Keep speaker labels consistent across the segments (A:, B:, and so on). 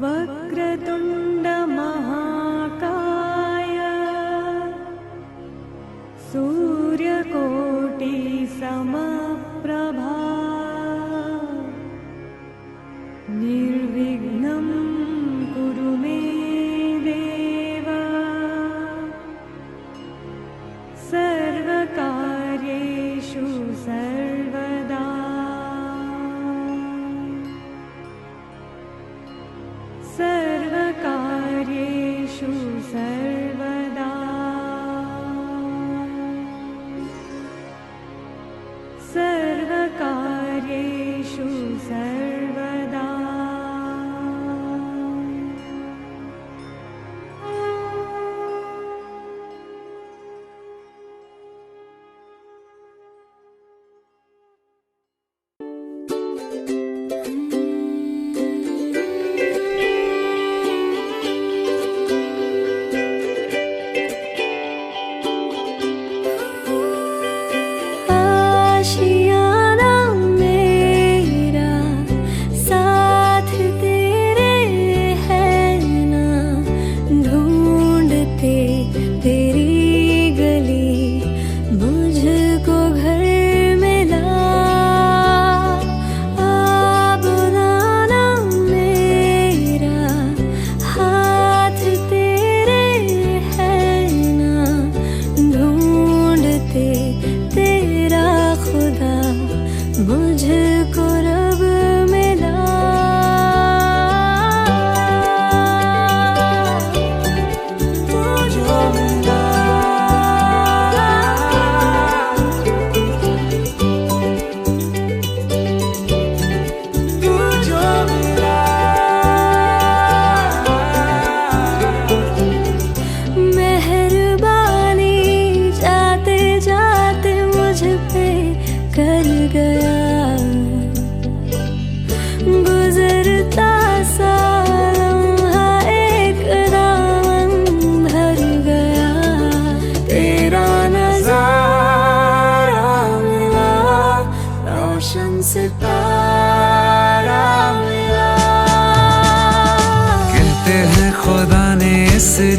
A: वक्रतुण्ड महाकाय सूर्यकोटि समप्रभा निर्विघ्नं कुरु मे देव सर्वकार्येषु सर्वदा सर्वकार्येषु सर्वदा सर्वकार्येषु सर्वदा।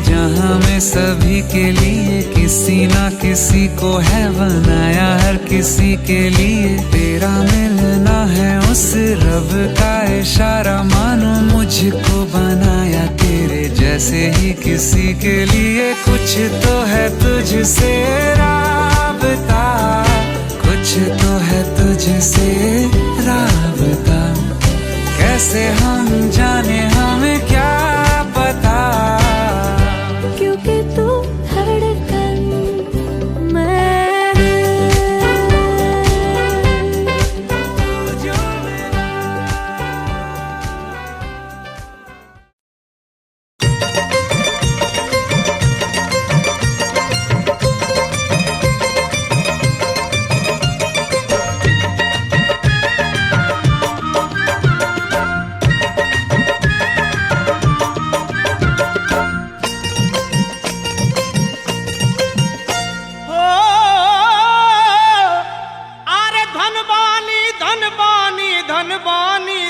B: जहां में सभी के लिए किसी ना किसी को है बनाया, हर किसी के लिए तेरा मिलना है उस रब का इशारा। मानो मुझको बनाया तेरे जैसे ही किसी के लिए, कुछ तो है तुझसे राबता, कुछ तो है तुझसे राबता। कैसे हम जाने हमें क्या पता,
A: क्योंकि तू धड़कन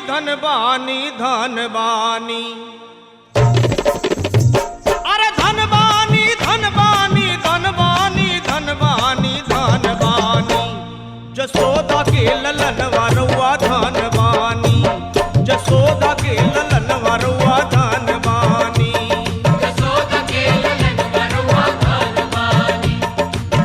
C: धनबानी धनबानी, अरे धनबानी धनबानी धनबानी धनबानी धनबानी, जसोदा के ललन वरुआ धनबानी, जसोदा के ललन वरुआ धनबानी, जसोदा के ललन वरुआ धनबानी,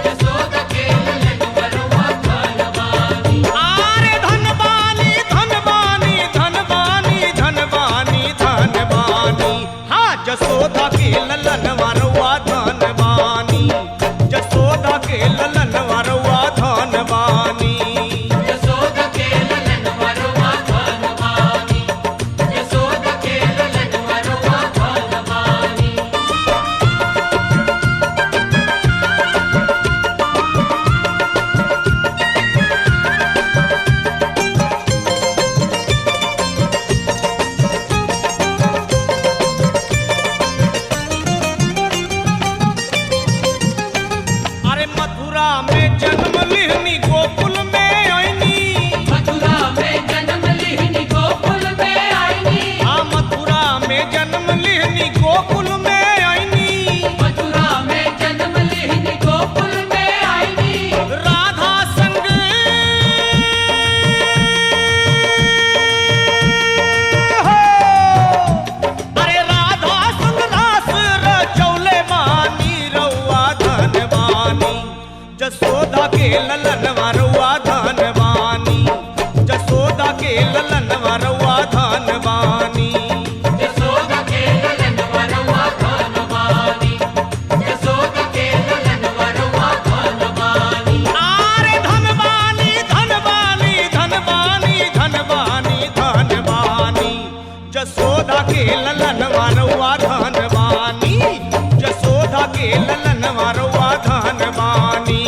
C: जसोदा के ललन वरुआ धनबानी। अरे धनबानी धनबानी धनबानी धनबानी धनबानी, हाँ जसोदा के ललन वरुआ धनबानी, जसोदा के ललन वरुआ धनबानी, जसोदा के ललन वरुआ धनबानी, जसोदा के ललन वरुआ धनबानी। में जन्म लिहनी गोकुल में आईनी,
D: मथुरा में जन्म लिहनी गोकुल में आईनी।
C: राधा संग हो, अरे राधा संग रास रचौले बानी रउआ धनवानी, जसोदा के ललनवा रउआ धनवानी, जसोदा के ललनवा रउआ धनवानी।
D: यशोदा के ललन वरवा धनवानी, यशोदा के ललन वरवा धनवानी।
C: आरे धनवानी धनवानी धनवानी धनवानी धनवानी, जसोदा के ललनवा रउआ धनवानी, जसोदा के ललनवा रउआ धनवानी।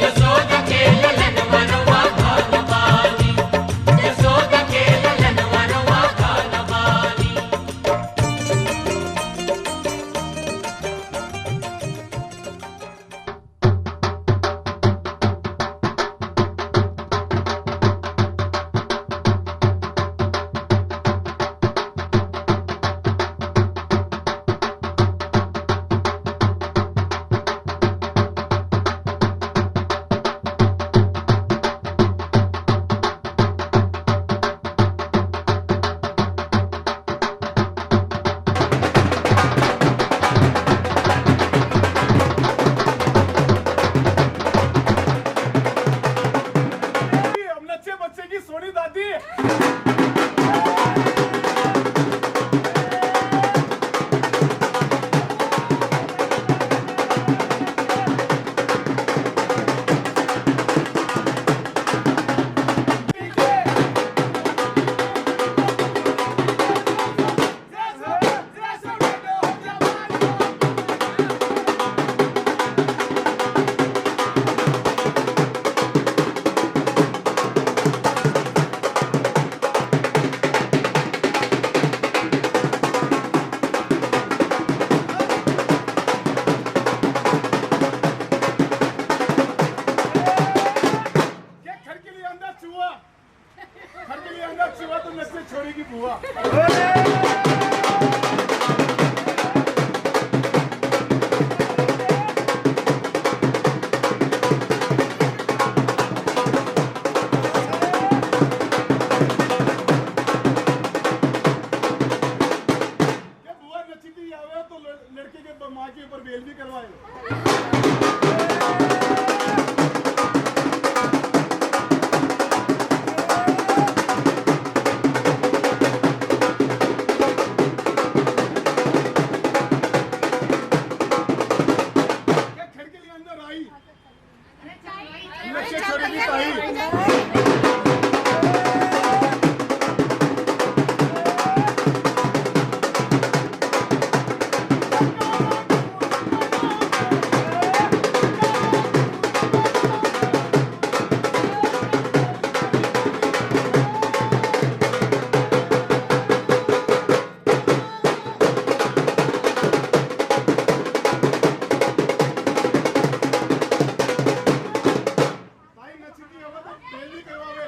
D: यशोदा के ललन वरवा धनवानी, यशोदा के ललन वरवा धनवानी।
E: हम नच्चे बच्चे की सोनी दादी। क्या खड़की अंदर चूहा, खड़की अंदर चूहा तो नच्चे छोरी की बुआ। क्या बुआ नच्ची थी आवे तो लड़के के माँ के ऊपर बेल भी करवाए। क्या खड़की लिए अंदर आई, नच्चे छोरी की ताई। ताई नच्ची थी आवे तो बेल भी करवावे।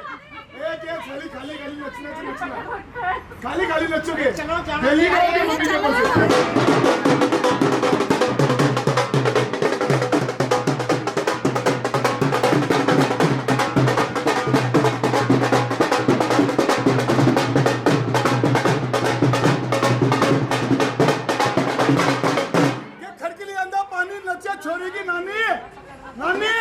E: ए क्या खाली खाली खाली नचना नचना, खाली खाली नचोगे, बेल भी करोगे मम्मी के ऊपर से। क्या खड़की लिए अंदर पानी नचे छोरी की नानी, नानी।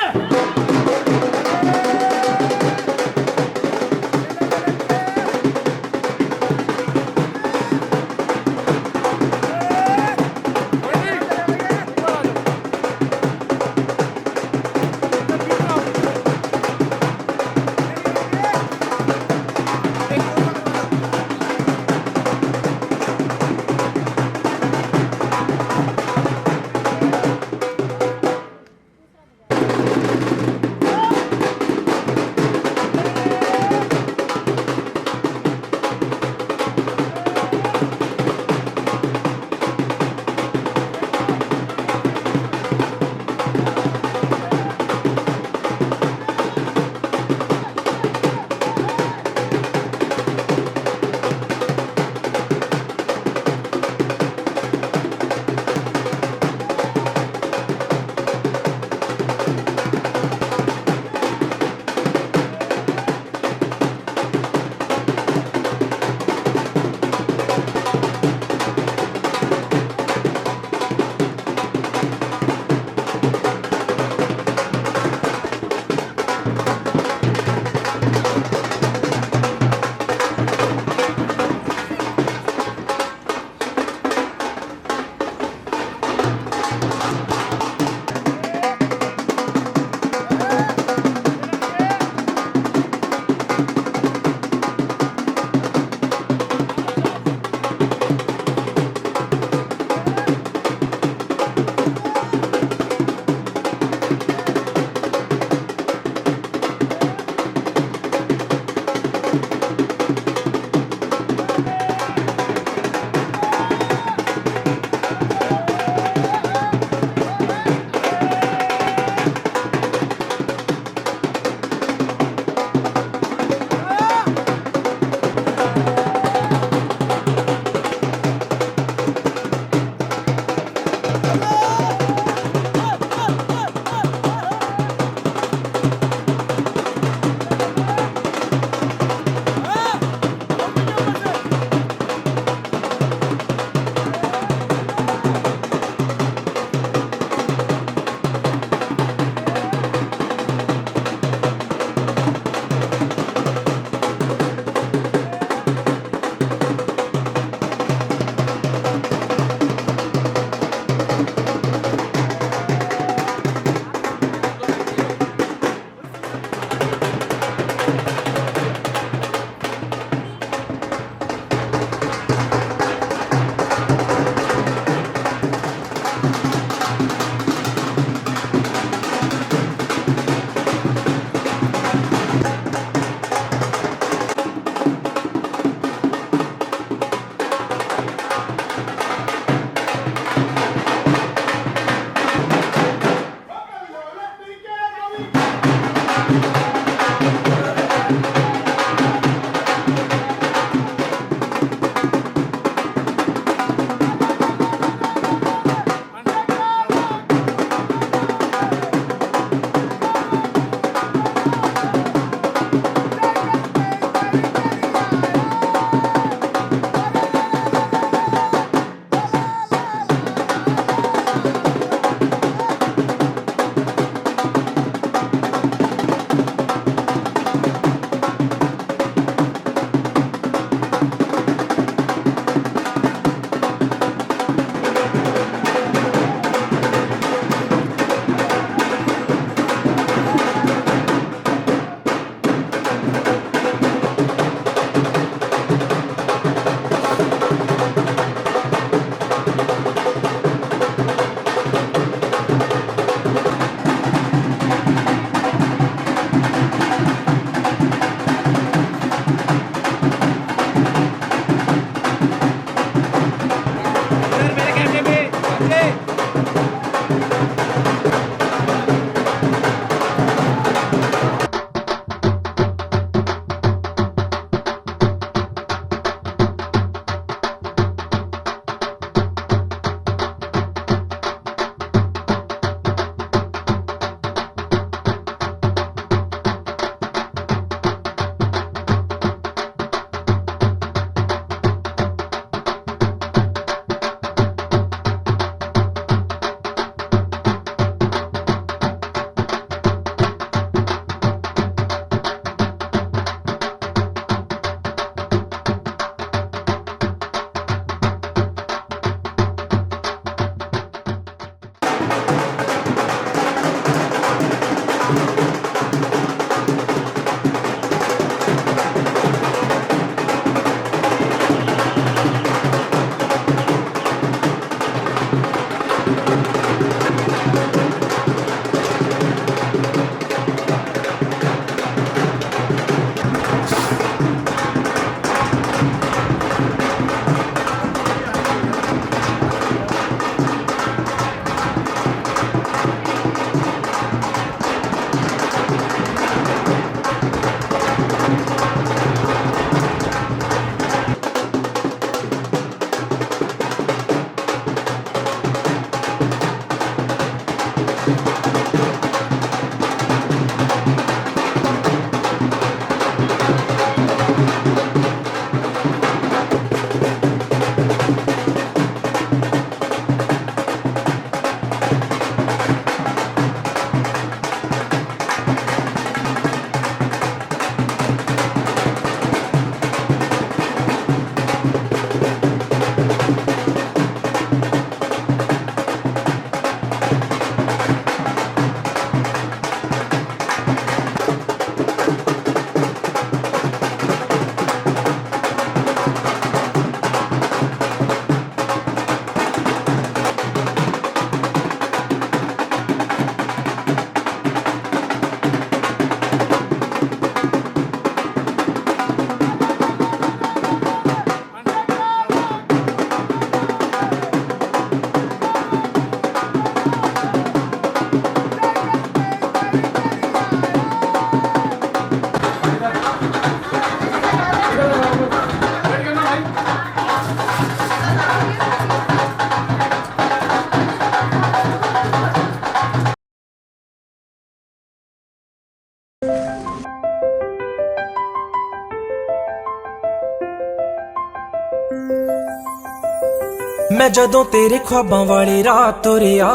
F: मैं जदों तेरे ख्वाबां वाली रात तुरिया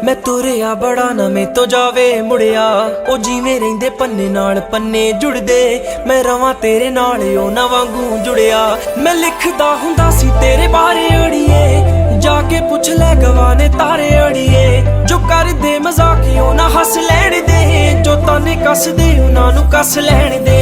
F: मैं तुरिया बड़ा ना मैं तो जावे मुड़िया ओ जिवें रहिंदे पन्ने नाल पन्ने जुड़दे मैं रवां तेरे नाल ओ ना वांगू जुड़िया मैं लिखदा हुंदा सी तेरे बारे अड़िए जाके पुछ ले गवाने तारे अड़िए जो कर दे मजाक ओ ना हस लैण दे जो ताने कस दे उन्हां नूं कस लैण दे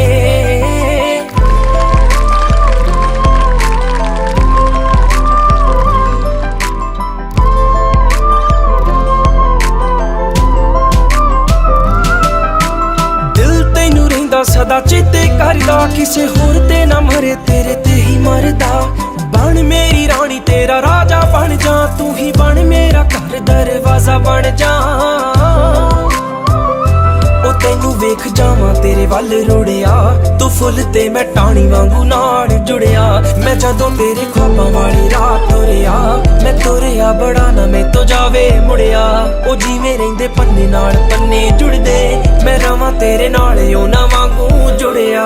F: सदा चेते करदा किसे होर ते ना मरे तेरे ते ही मरदा बन मेरी रानी तेरा राजा बन जा तू ही बन मेरा घर दरवाजा बन जा ओ तेनू वेख जावां तेरे वल रुड़िया तू फुल ते मैं टाणी वांगू नाल जुड़िया मैं जदों तेरे ख्वाबां वाली रात तुरिया मैं तुरिया बड़ा ना मैं तो जावे मुड़िया ओ जिवें रहिंदे पन्ने नाल पन्ने जुड़दे मैं रवां तेरे नाल ओ ना वांगू जुड़िया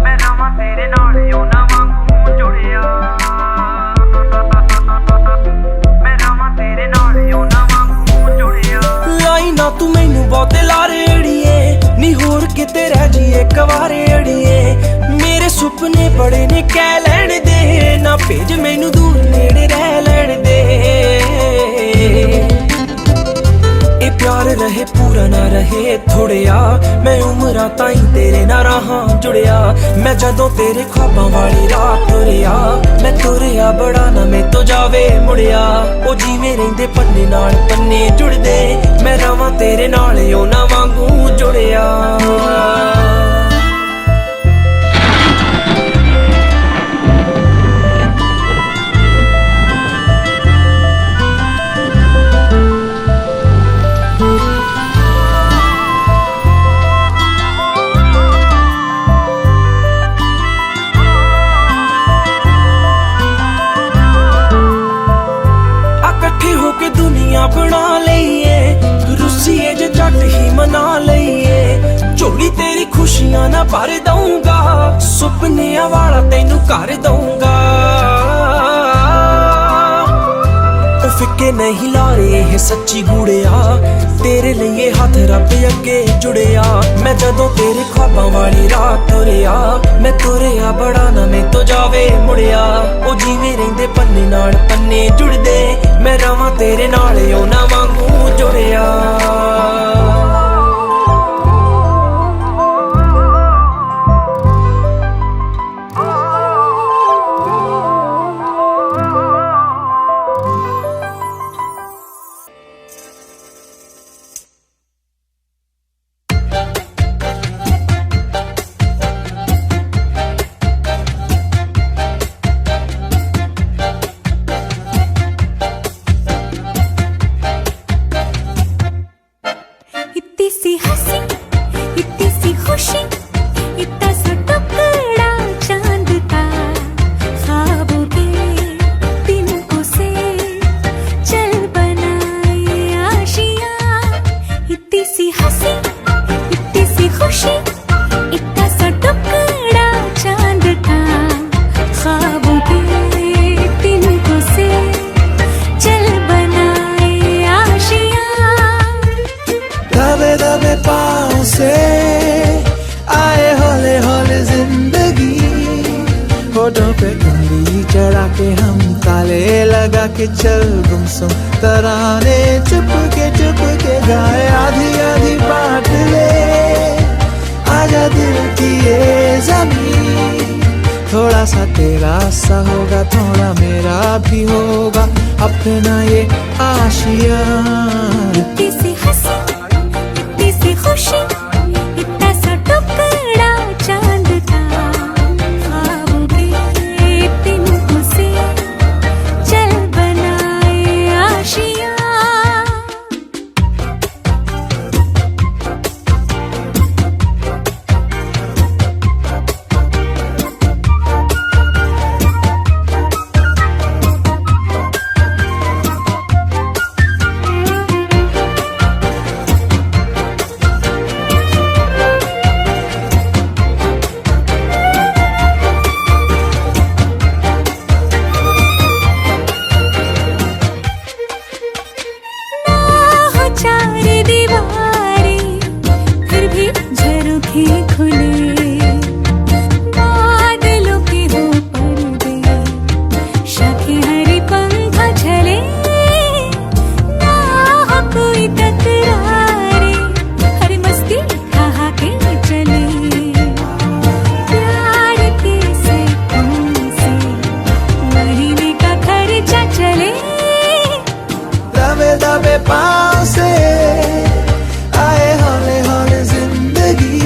F: मैं रवां तेरे नाल ओ ना वांगू जुड़िया मैं रवां तेरे नाल ओ ना वांगू जुड़िया लाई ना तू मैनू बहुते लारे अड़िए नी होर किते रह जीए कवारे अड़िए मेरे सुपने बड़े ने कह लैण दे ना भेज मैनू दूर नेड़े रह लैण दे ए प्यार रहे पूरा ना रहे थोड़िया मैं उम्रां ताईं तेरे ना रहां जुड़िया मैं जदों तेरे ख्वाबां वाली रात तुरिया मैं तुरिया बड़ा ना मैं तो जावे मुड़िया ओ जिवें रहिंदे पन्ने नाल पन्ने जुड़दे मैं रवां तेरे नाल ओ ना वांगू जुड़िया बना लईए रुसीए जे जट ही मना लईए झोली तेरी खुशियां ना भर दूंगा सुपनियां वाला तेनू कर दूंगा ओ फिक्के नहीं ला रहे है सच्ची गुड़िया तेरे लिए हाथ रब अगे जुड़िया मैं जदों तेरे ख्वाबां वाली रात तुरिया मैं तुरिया बड़ा ना मैं तो जावे मुड़िया ओ जिवें रहिंदे पन्ने नाल पन्ने जुड़दे मैं रवां तेरे नाल ओ ना वांगू जुड़िया के चल गुमसुम तराने चुप के गाए आधी आधी बात ले आजा दिल की ये ज़मीन थोड़ा सा तेरा सा होगा थोड़ा मेरा भी होगा अपना ये आशिया इतनी सी हंसी इतनी सी खुशी इतना सा टुकड़ा चांद का ख्वाबों के तिनकों से चल बनाए आशिया पाँव से आए हौले हौले जिंदगी।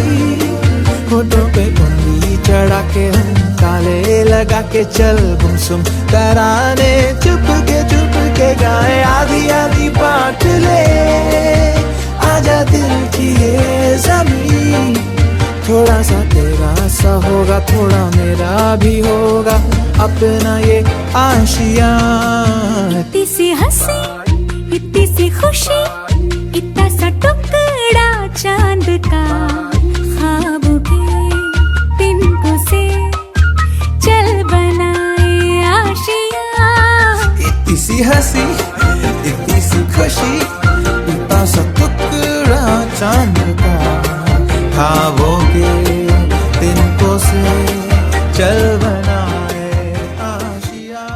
F: होठों पे उंगली चढ़ा के हम ताले लगा के चल गुमसुम तराने चुप के गाए आधी आधी बांट ले। आजा दिल की ये ज़मीं, थोड़ा सा तेरा सा होगा थोड़ा मेरा भी होगा अपना ये आशियाँ।
A: इतनी सी हंसी इतनी सी खुशी, इतना सा टुकड़ा चांद का, ख्वाब के तिनको से चल बनाए आशियाँ।
F: इतनी सी हंसी इतनी सी खुशी, इतना सा टुकड़ा चांद का, ख्वाबों के तिनको से चल बनाए आशियाँ।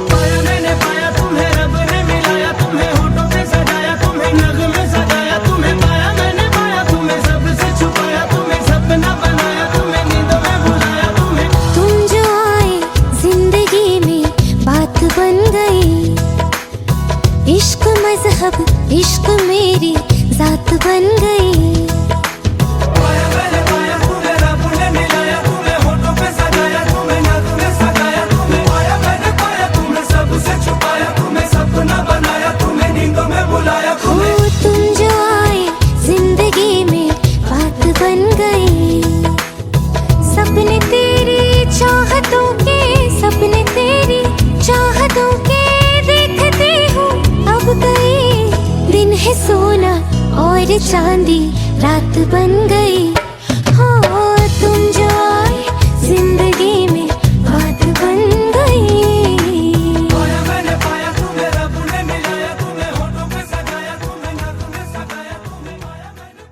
C: पाया मैंने पाया तुम्हें, रब ने मिलाया तुम्हें, होठों पे सजाया तुम्हें, नगमे सजाया तुम्हें। पाया मैंने पाया तुम्हें, सबसे छुपाया तुम्हें, सपना बनाया तुम्हें, नींदों में बुलाया तुम्हें।
A: तुम जो आए जिंदगी में बात बन गई, इश्क मजहब इश्क मेरी जात बन गई।
C: पाया मैंने पाया तुम्हें, रब ने मिलाया तुम्हें, होठों पे सजाया तुम्हें, नगमे सजाया तुम्हें। पाया मैंने पाया तुम्हें, सबसे छुपाया तुम्हें, सपना बनाया तुम्हें, नींदों में बुलाया
A: ओ
C: तुम्हें।
A: तुम जो आए जिंदगी में बात बन गई, सपने तेरी चाहतों के, सपने तेरी चाहतों के देखती हूँ अब गई। दिन है सोना और चांदी रात बन गई। हाँ तुम जो आए जिंदगी में बात बन गई।
C: पाया मैंने पाया तुम्हें, रब ने मिलाया तुम्हें, होठों पे सजाया तुम्हें, नगमे सजाया तुम्हें। पाया मैंने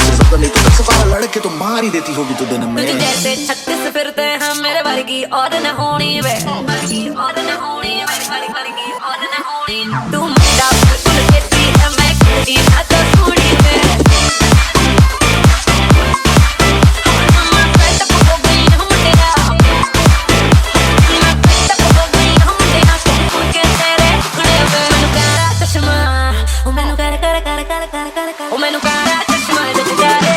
G: लड़के तो मार ही देती होगी तो दिन में
H: तुझे जैसे 36 फिरते हैं मेरे वर्गी और न होनी वे और न होनी वर्गी और न होनी तू मुंडा बिल्कुल कहती है मैं कहती ना तो सुनी वे मैं पेट पको गई हूं तेरा मैं पेट पको गई हूं तेरा तुम के तेरे टुकड़े वे मैनू कारा चश्मा ओ मैनू कर कर कर कर कर कर ओ मैनू कारा चश्मा जग जाए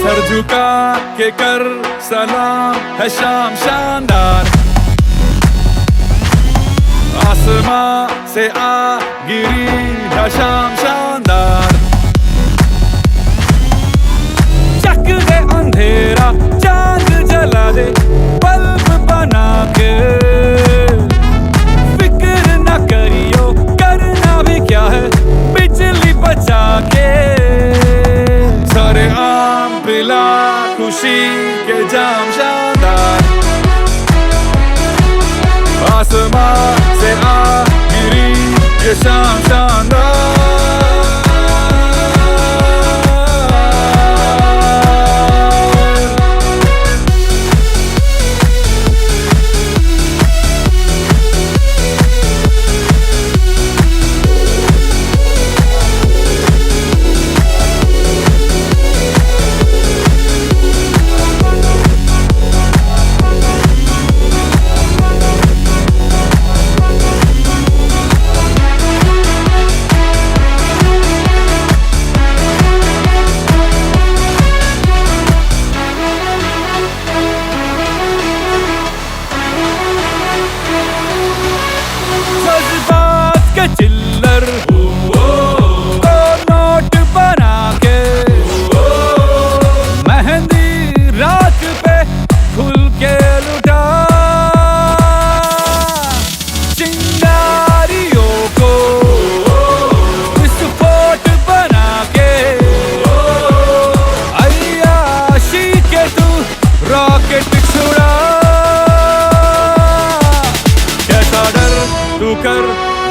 I: सर झुका के कर सलाम है शाम शानदार आसमां से आ गिरी है शाम शानदार चक दे अंधेरा चांद जला दे बल्ब बना के फिक्र न करियो करना भी क्या है बिजली बचा के सारे आम पिला खुशी के जाम शानदार आसमां से आ गिरी ये शाम शानदार तू कर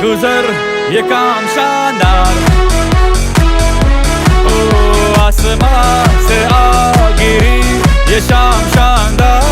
I: गुजर ये काम शानदार। ओ आसमां से आ गिरी ये शाम शानदार।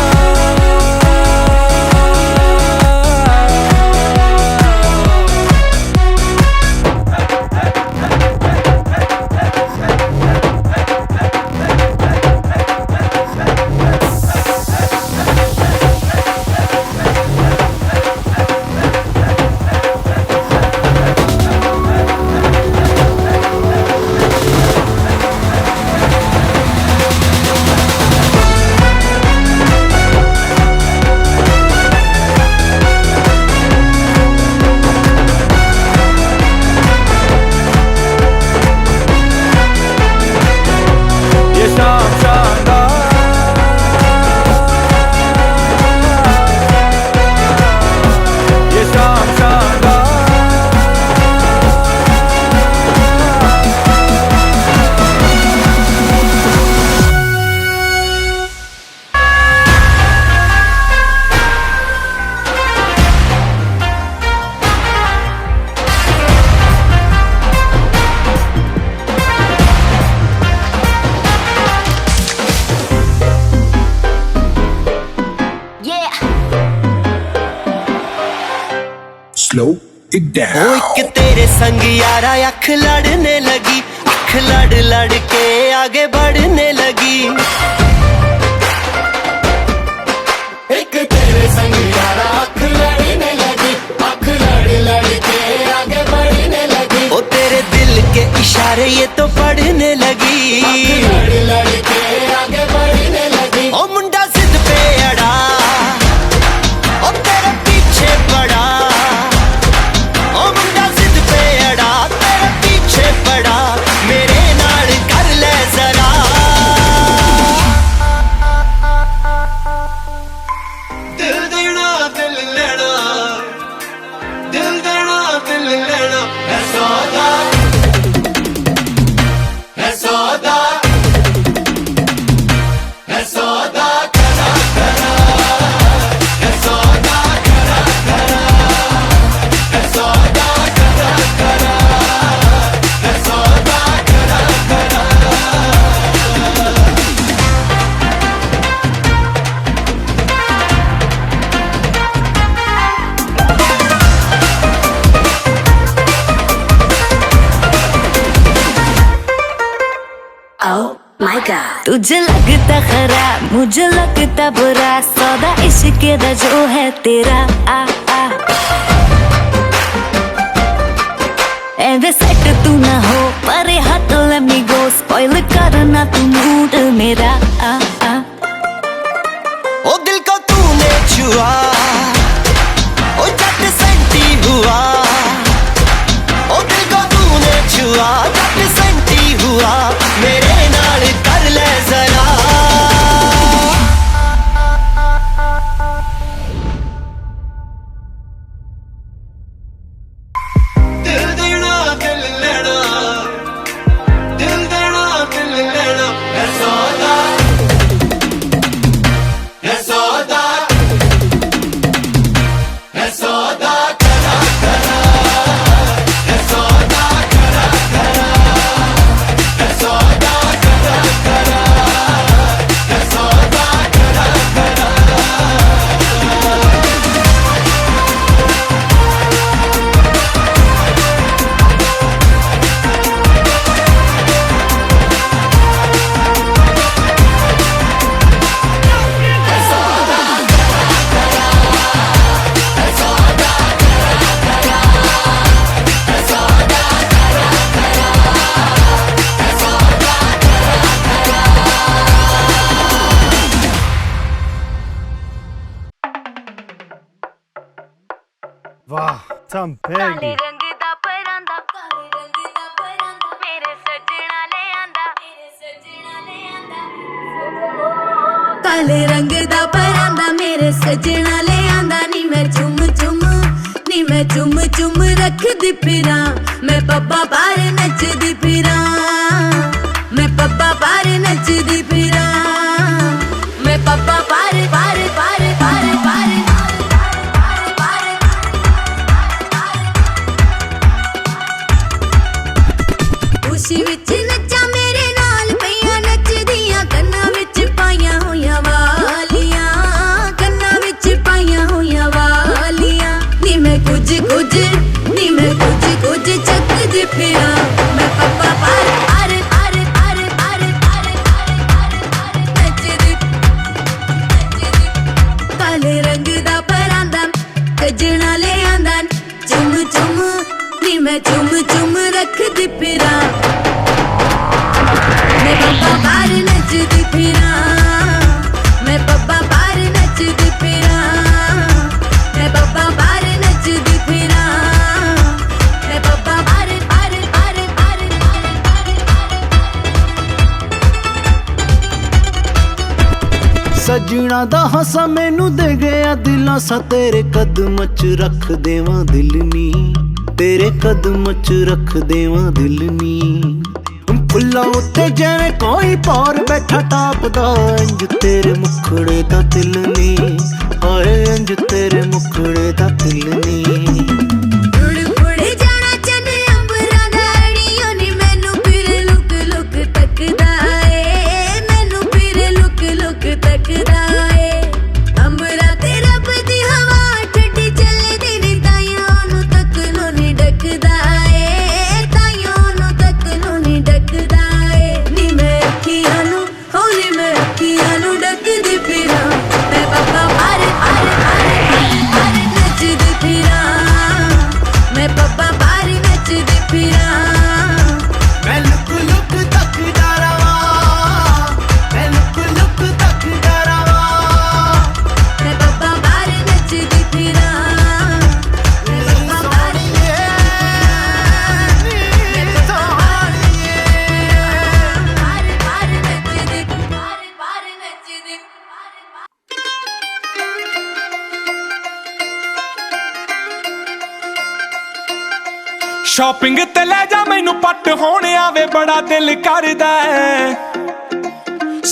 G: Slow it down.
F: ओ एक तेरे संग यारा अख लड़ने लगी, अख लड़ लड़ के आगे बढ़ने लगी।
E: एक तेरे संग यारा अख लड़ने लगी, अख लड़ लड़ के आगे बढ़ने लगी।
F: ओ तेरे दिल के इशारे ये तो पढ़ने लगी,
E: लड़ लड़ के आगे बढ़ने लगी।
F: ओ मुंडा जिद पे अड़ा, ओ तेरे पीछे पड़ा। ओ मुंडा जिद पे अड़ा, तेरे पीछे पड़ा। मेरे नाल कर ले जरा।
C: दिल देना दिल लेना, दिल देना दिल लेना है सौदा, है सौदा, है सौदा करा करा, है सौदा करा करा, है सौदा करा करा, है सौदा करा करा।
H: Oh my God, तुझे लगता खराब, मुझे लगता बुरा। सौदा इश्क दा जो है तेरा आ आ। एंड सेट तू ना हो परे हट, let me go। स्पॉइल करना तू मूड मेरा आ आ।
F: ओ दिल को तूने छुआ, ओ जट सेंटी हुआ। ओ दिल को तूने छुआ, जट सेंटी हुआ। मेरे नाल कर ले जरा।
C: दिल देना दिल लेना, दिल देना दिल लेना है सौदा, है सौदा, है सौदा करा करा, है सौदा करा करा, है सौदा करा करा, है सौदा करा करा।
E: वाह चंपे
H: काले रंग दा परांदा, काले रंग दा परांदा। मेरे सजना ले आंदा, मेरे सजना ले आंदा। काले रंग दा परांदा, मेरे सजना ले आंदा। नी मैं चुम चुम, नी मैं चुम चुम रखदी फिरां। मैं पप्पा बार नचदी फिरां, मैं पप्पा बार नचदी फिरां। मैं पप्पा बार बार बार बार बार बार बार। कुछ नी मैं कुछ चकदी फिरा मैं पप्पा पार आरे आरे आरे आरे आरे आरे नचदी काले रंग दा परांदा कजना ले आंदा चुम चुम नी मैं चुम रखदी फिरा मैं पप्पा पार नचदी फिरा मैं पप्पा पार नचदी फिरा मैं पप्पा पार नचदी फिरा मैं पप्पा पार पार पार पार
J: सजना दा हसा मैनू दे गया दिलां सा तेरे कदम च रख देवां दिल नी तेरे कदम च रख देवां दिल नी फुल्ला उत्ते जिवें कोई पौर बैठा टापदा इंज तेरे मुखड़े दा तिल नी हाय इंज तेरे मुखड़े दा तिल नी
H: उड़ जाना चने अंबरां दा अड़ियों नी मैनू फिर लुक लुक तकदा ए मैनू फिर लुक तकदा ए अंबरां ते रब दी हवा ठंडी चलदी नी ताइयों नू तकनों नी डकदा ए ताइयों नू तकनों नी डकदा ए नी मैं अखियां नू होली मैं अखियां नू डकदी फिरा मैं पप्पा पार पार पार नचदी फिरा मैं पप्पा पार नचदी फिरा
J: मैं लुक तकदा रवां मैं लुक तकदा रवां
H: मैं पप्पा पार नचदी फिरा मैं पप्पा पार पार पार नचदी पार नचदी
I: ਸ਼ਾਪਿੰਗ ਤੇ ਲੈ ਜਾ ਮੈਨੂੰ ਪੱਟ ਹੋਣ ਆਵੇ ਬੜਾ ਦਿਲ ਕਰਦਾ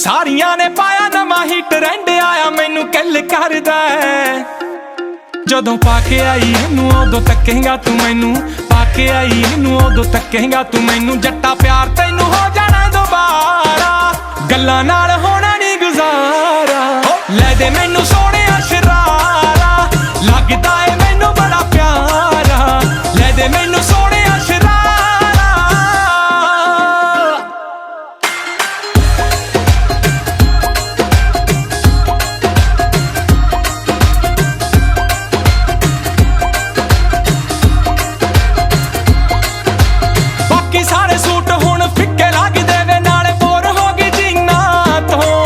I: ਸਾਰੀਆਂ ਨੇ ਪਾਇਆ ਨਵਾਂ ਹੀ ਟ੍ਰੈਂਡ ਆਇਆ ਮੈਨੂੰ ਕਿੱਲ ਕਰਦਾ ਜਦੋਂ ਪਾ ਕੇ ਆਈ ਇਹਨੂੰ ਉਦੋਂ ਤੱਕੇਂਗਾ ਤੂੰ ਮੈਨੂੰ ਪਾ ਕੇ ਆਈ ਇਹਨੂੰ ਉਦੋਂ ਤੱਕੇਂਗਾ ਤੂੰ ਮੈਨੂੰ ਜੱਟਾ ਪਿਆਰ ਤੈਨੂੰ ਹੋ ਜਾਣਾ ਦੁਬਾਰਾ ਗੱਲਾਂ ਨਾਲ ਹੋਣਾ ਨਹੀਂ ਗੁਜ਼ਾਰਾ ਲੈ ਦੇ ਮੈਨੂੰ ਸੋਹਣਿਆ ਸ਼ਰਾਰਾ ਲੱਗਦਾ ਏ ਮੈਨੂੰ ਬੜਾ ਪਿਆਰਾ ਲੈ ਦੇ ਮੈਨੂੰ ਸੋਹਣਿਆ ਸ਼ਰਾਰਾ ਬਾਕੀ ਸਾਰੇ ਸੂਟ ਹੁਣ ਫਿੱਕੇ ਲੱਗਦੇ ਵੇ ਨਾਲੇ ਬੋਰ ਹੋ ਗਈ ਜੀਨਾ ਤੋਂ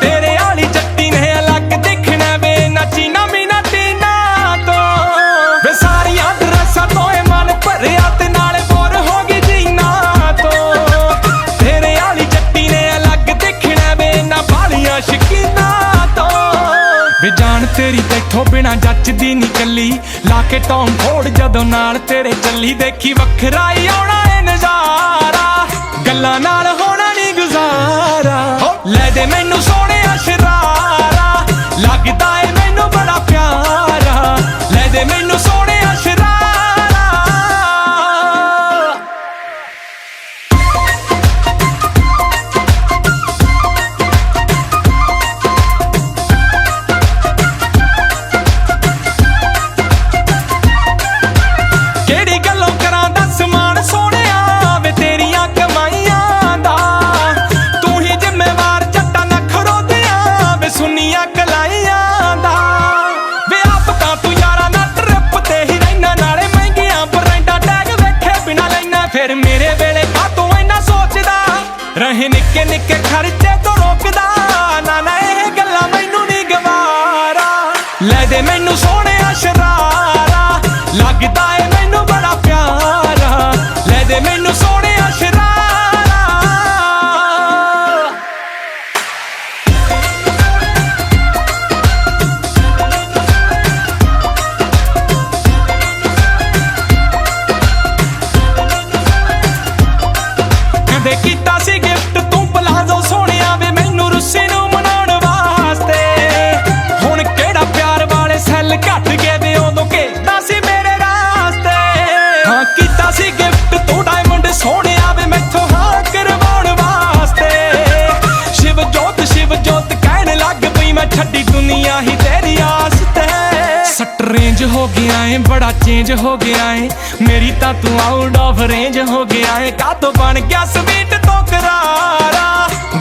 I: ਤੇਰੇ ਵਾਲੀ ਜੱਟੀ ਨੇ ਅਲੱਗ ਦਿਖਣਾ ਵੇ ਨਾ ਚੀਨਾ ਮੀਨਾ ਟੀਨਾ ਤੋਂ ਵੇ ਸਾਰੀਆਂ ਡਰੈਸਾਂ ਤੋਂ ਇਹ ਮਨ ਭਰਿਆ ਤੇ ਨਾਲੇ ਬੋਰ ਹੋ ਗਈ ਜੀਨਾ ਤੋਂ ਤੇਰੇ ਵਾਲੀ ਜੱਟੀ ਨੇ ਅਲੱਗ ਦਿਖਣਾ ਵੇ ਨਾ ਬਾਲੀਆਂ ਸ਼ਕੀਨਾ ਤੋਂ ਵੇ ਜਾਨ ਤੇਰੀ ਤੈਥੋਂ ਬਿਨਾ ਜੱਚਦੀ ਨੀ ਕੱਲੀ ਲਾ ਕੇ ਟੌਮ ਫੋੜ ਜਦੋਂ ਨਾਲ ਤੇਰੇ ਚੱਲੀ ਦੇਖੀ ਵੱਖਰਾ ਹੀ ਆਉਣਾ ਏ ਨਜ਼ਾਰਾ ਗੱਲਾਂ ਨਾਲ ਹੋਣਾ ਨੀ ਗੁਜ਼ਾਰਾ ਲੈ ਦੇ ਮੈਨੂੰ ਸੋਹਣਿਆ ਸ਼ਰਾਰਾ ਲੱਗਦਾ ਏ ਮੈਨੂੰ ਬੜਾ ਪਿਆਰਾ ਲੈ ਦੇ ਮੈਨੂੰ ਸੋਹਣਿਆ ਸ਼ਰਾਰਾ ਕਿਹੜੀ ਗੱਲੋਂ ਕਰਾਂ ਦੱਸ ਮਾਣ ਸੋਹਣਿਆ ਵੇ ਤੇਰੀਆਂ ਕਮਾਈਆਂ ਦਾ ਤੂੰ ਹੀ ਜ਼ਿੰਮੇਵਾਰ ਜੱਟਾਂ ਨਖਰੋ ਦਿਆਂ ਵੇ ਸੁਨੀਆਂ ਕਲਾਈਆਂ ਦਾ ਵੇ ਆਪ ਤਾਂ ਤੂੰ ਯਾਰਾਂ ਨਾਲ ਟ੍ਰਿਪ ਤੇ ਹੀ ਰਹਿਣਾ ਨਾਲੇ ਮਹਿੰਗੀਆਂ ਬ੍ਰਾਂਡਾਂ ਟੈਗ ਵੇਖੇ ਬਿਨਾ ਲੈਣਾ ਫਿਰ ਮੇਰੇ ਵੇਲੇ ਕਾਤੋਂ ਇੰਨਾ ਸੋਚਦਾ ਰਹੇ ਨਿੱਕੇ ਨਿੱਕੇ ਖਰਚੇ ਤੋਂ ਰੋਕਦਾ ਨਾ ਨਾ ਇਹ ਗੱਲਾਂ ਮੈਨੂੰ ਨਹੀਂ ਗਵਾਰਾ ਲੈ ਦੇ ਮੈਨੂੰ ਸੋਹਣਿਆ ਸ਼ਰਾਰਾ ਲੱਗਦਾ ਏ ਮੈਨੂੰ ਬੜਾ ਪਿਆਰਾ ਲੈ ਦੇ ਮੈਨੂੰ ਸੋਹਣਿਆ ਸ਼ਰਾਰਾ ਕਦੇ ਕੀਤਾ ਸੀ ਗਿਫਟ ਤੂੰ ਪਲਾਜ਼ੋ ਸੋਹਣਿਆ रेंज हो गया है, बड़ा चेंज हो गया है। मेरी ता तू आउट ऑफ रेंज हो गया है। का तो बन गया स्वीट तो करारा,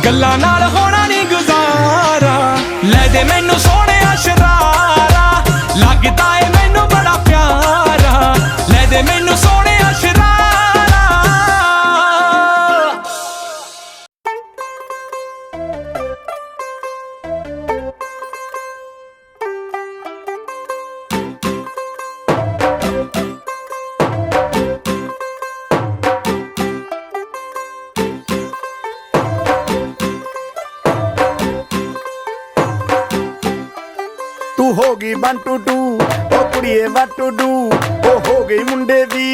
I: गल्लां नाल होना नहीं गुजारा। ले दे मैनू सोने शरारा, लगदा है मैनू बड़ा प्यारा। ले दे मैनू सोने शरारा।
E: तू हो गई 1 2 2 ओ कुड़िए what to do, ओ हो गई मुंडे दी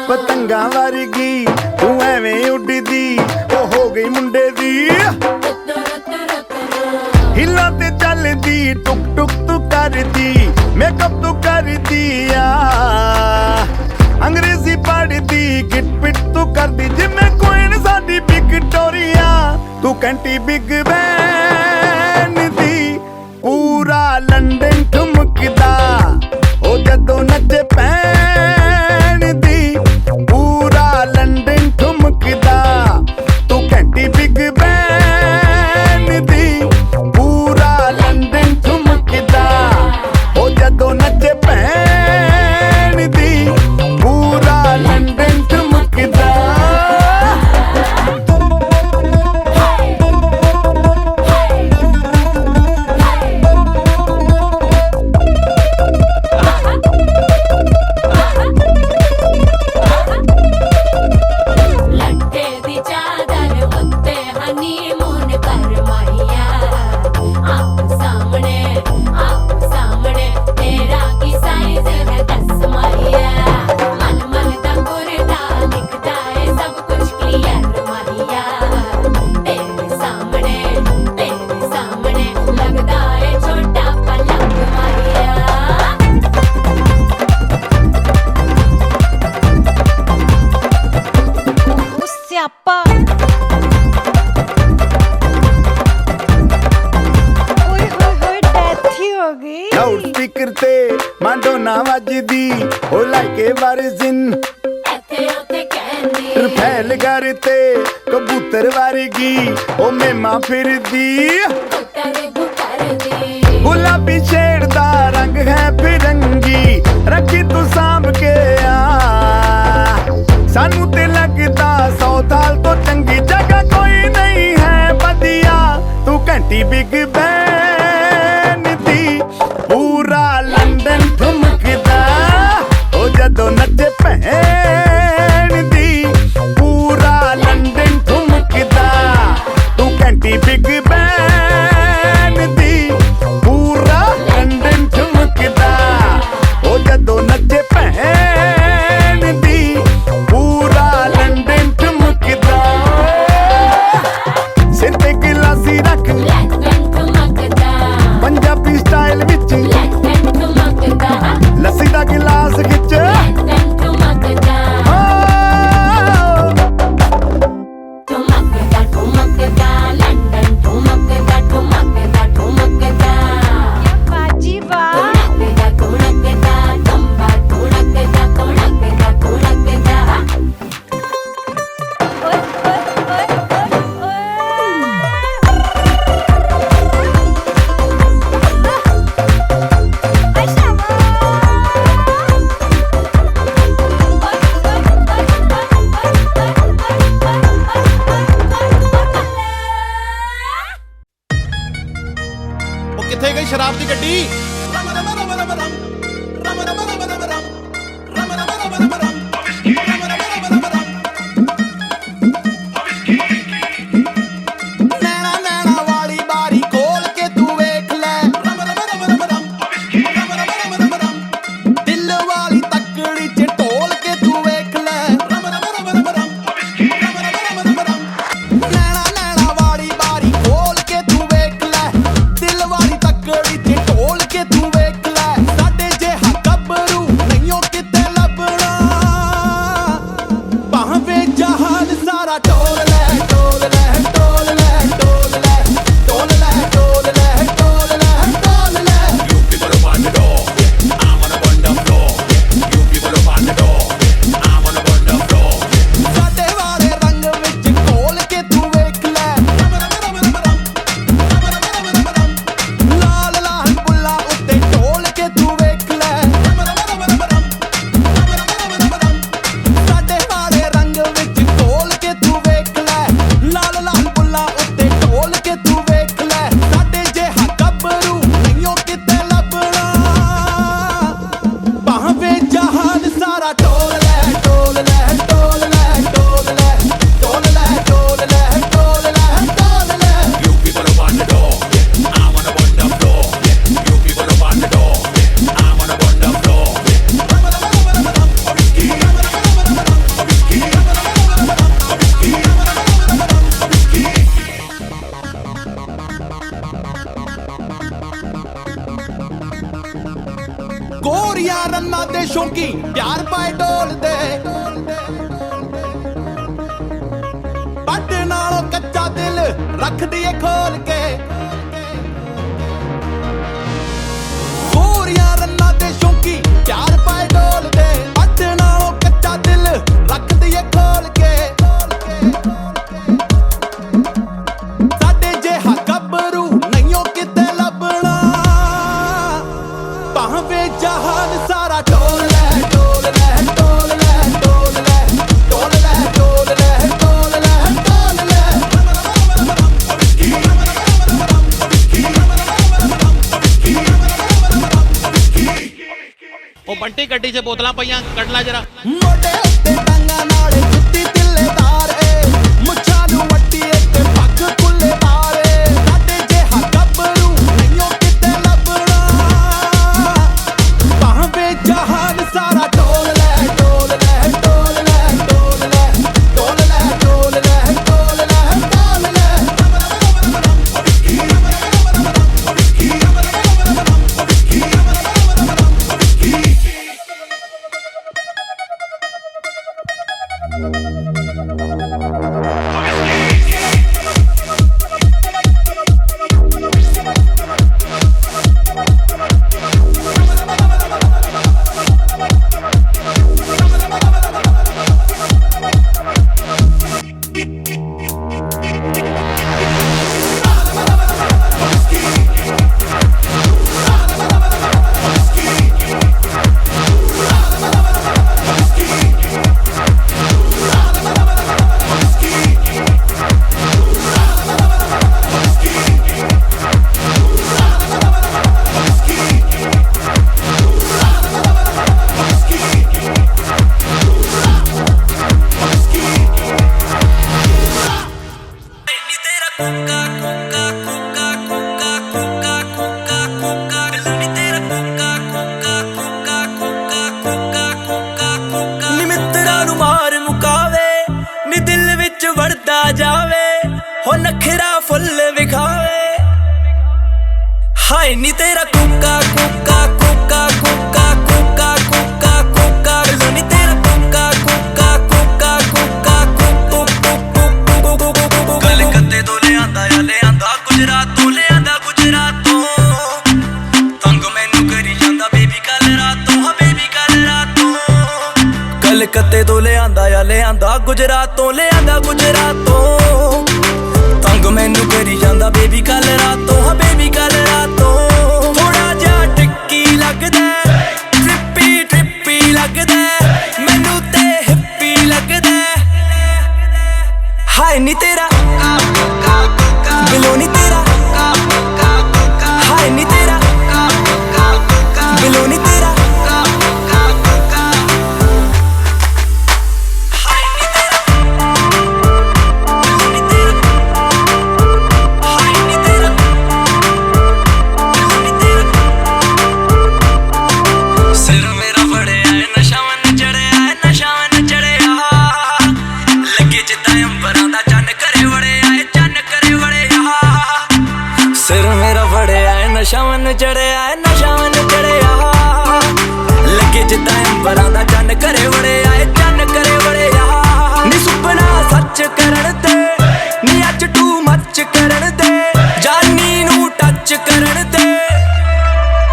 E: पतंगा वर्गी। तू एवें उड़दी, ओ हो गई मुंडे दी। हिला ते चलदी, टुक टुक तू करदी, मेकअप तू करदी आ। अंग्रेजी पढ़दी, गिट पिट तू करदी, जिमें क्वीन साडी विक्टोरिया। तू कैंटी बिग बैन दी, पूरा लंदन ठुमकदा। ओ जदों नचे पैन दी, पूरा लंदन ठुमकदा। तू कैंटी बिग बैन दी, पूरा लंदन ठुमकदा। ओ जदों नचे पैन दी, पूरा लंदन ठुमकदा।
H: लट्टे दी चादर उत्ते हनीमून कर माहिया। आप सामने तेरा की साइज है 10 माहिया। मन मन दा गुरदा दिखदा है सब कुछ क्लियर माहिया। तेरे सामने लगदा है छोटा पलंग माहिया।
A: स्यापा ओए होए डेथ ही हो गई।
E: लाउड स्पीकर ते मांडोना वजदी, ओ लाइके वारिजिन
H: ਇੱਥੇ ਉੱਥੇ ਕਹਿੰਦੀ
E: रफेल घर ते कबूतर वर्गी। ओ मेमा फिरदी,
H: ਗੁੱਟਰ ਦੀ
E: गुलाबी शेड दा रंग है फिरंगी। रखी तू सांभ के आ, सानू ते लगदा 100 साल तो चंगी जगह कोई नहीं है बदिया। तू घंटी बिग बैन दी, पूरा लंदन ठुमकदा। ओ जदों नचे भैन दी, पूरा लंदन ठुमकदा। तू घंटी बिग बैन दी, पूरा लंदन ठुमकदा। ओ जदों नचे भैन दी, पूरा लंदन ठुमकदा। सिर ते गिलासी रख
H: ਲੰਡਨ ਠੁਮਕਦਾ
E: पंजाबी स्टाइल विच,
H: ਲੰਡਨ ਠੁਮਕਦਾ
E: लस्सी दा गिलास खिच।
H: ਲੰਡਨ
J: डोल ले डोल ले डोल ले डोल ले डोल ले डोल ले डोल ले
G: You people up on the door, yeah. I'm on the wonder floor, yeah. You people up on the door, yeah. I'm on the wonder floor,
J: गोरिया रन्ना दे शौकी प्यार पाए डोल दे पट नालों कच्चा दिल रख दिए खोल के गोरिया रन्ना दे शौकी प्यार पाए डोल दे पट नालों कच्चा दिल रख दिए खोल के साडे जेहा गबरू नहीं किते लभना भावे जहान सारा डोल ले डोल ले डोल ले डोल ले डोल ले डोल ले डोल ले डोल ले
K: ਉਹ ਬੰਟੀ ਗੱਡੀ 'ਚ ਬੋਤਲਾਂ ਪਈਆਂ ਕੱਢ ਲੈ ਜਰਾ
J: मोटे उत्ते टांगा नाले जुत्ती तिल्लेदार ए मुच्छां नूं वट्टी ते पग कुल्लेदार ए साडे जेहा गबरू नहीं किते लभना भावे जहान सारा डोल ले डोल ले डोल ले डोल ले डोल ले डोल ले डोल ले डोल ले
F: ਨੀ ਮਿੱਤਰਾਂ ਨੂੰ ਮਾਰ ਮੁਕਾਵੇ ਨੀ ਦਿਲ ਵਿੱਚ ਵੜਦਾ ਜਾਵੇ ਹੋ ਨਖਰਾ ਫੁੱਲ ਵਿਖਾਵੇ ਹਾਏ ਨੀ ਤੇਰਾ ਕੁੱਕਾ ਕੁੱਕਾ ਕੁੱਕਾ ਕੁੱਕਾ ਕੁੱਕਾ ਕੁੱਕਾ ਕੁੱਕਾ ਨੀ ਤੇਰਾ ਕੁੱਕਾ ਕੁੱਕਾ ਕੁੱਕਾ ਕੁੱਕਾ ਕੁੱਕਾ ਕਲਕੱਤੇ ਤੋਂ ਲਿਆਂਦਾ ਗੁਜਰਾਤ ਤੋਂ ਲਿਆਂਦਾ ਗੁਜਰਾਤ ਤੋਂ ਤੰਗ ਮੈਨੂੰ ਕਰੀ ਜਾਂਦਾ ਬੇਬੀ ਕੱਲ ਰਾਤੋਂ ਹਾਂ ਬੇਬੀ ਕੱਲ ਰਾਤੋਂ ਕਲਕੱਤੇ ਤੋਂ ਲਿਆਂਦਾ ਗੁਜਰਾਤ ਤੋਂ ਲਿਆਂਦਾ ਗੁਜਰਾਤ ਤੋਂ ਤੰਗ ਮੈਨੂੰ ਕਰੀ ਜਾਂਦਾ ਬੇਬੀ ਕੱਲ ਰਾਤੋਂ ਹਾਂ ਬੇਬੀ ਕੱਲ ਰਾਤੋਂ ਥੋੜਾ ਜਿਹਾ ਟਿੱਕੀ ਲੱਗਦਾ ਟ੍ਰਿੱਪੀ ਲੱਗਦਾ ਮੈਨੂੰ ਤੇ ਹਿੱਪੀ ਲੱਗਦਾ ਹਾਏ ਨੀ ਤੇਰਾ ਬਿਲੋਂ ਨੀ ਤੇਰਾ ਹਾਏ ਨੀ ਤੇਰਾ ਬਿਲੋਂ ਨੀ ਤੇਰਾ ਨਸ਼ਾ ਵਨ ਚੜਿਆ ਲੱਗੇ ਜਿੱਦਾਂ ਅੰਬਰਾਂ ਦਾ ਚੰਨ ਕਰੇ ਵੜਿਆ ਏ ਚੰਨ ਕਰੇ ਵੜਿਆ ਨੀ ਸੁਪਨਾ ਸੱਚ ਕਰਨ ਤੇ ਨੀ ਅੱਜ ਟੂ ਮੱਚ ਕਰਨ ਤੇ ਜਾਨੀ ਨੂੰ ਟੱਚ ਕਰਨ ਤੇ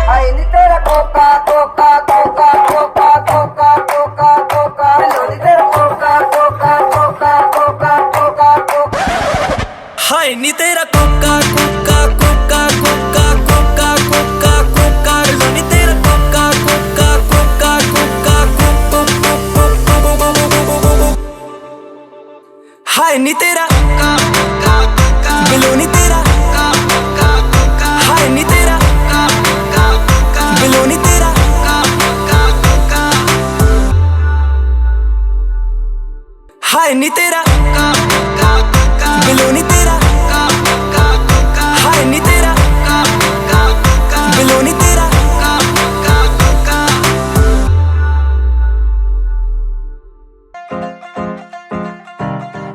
L: ਹਾਏ ਨੀ ਤੇਰਾ ਕੋਕਾ ਕੋਕਾ ਕੋਕਾ ਕੋਕਾ ਕੋਕਾ ਕੋਕਾ ਕੋਕਾ ਨੀ ਤੇਰਾ ਕੋਕਾ ਕੋਕਾ ਕੋਕਾ ਕੋਕਾ ਕੋਕਾ ਕੋਕਾ
F: ਹਾਏ ਨੀ ਤੇਰਾ ਕੋਕਾ ਕੋਕਾ ਕੋਕਾ ਕੋਕਾ ਕੋਕਾ ਕੋਕਾ ਕੋਕਾ ਨੀ ਤੇਰਾ ਕੋਕਾ ਕੋਕਾ ਕੋਕਾ ਕੋਕਾ ਕੋਕਾ ਹਾਏ ਨੀ ਤੇਰਾ ਬਿਲੋਂ ਨੀ ਤੇਰਾ ਹਾਏ ਨੀ ਤੇਰਾ ਬਿਲੋਂ ਨੀ ਤੇਰਾ हाय नी तेरा बिलो नी तेरा हाय नी तेरा बिलो नी तेरा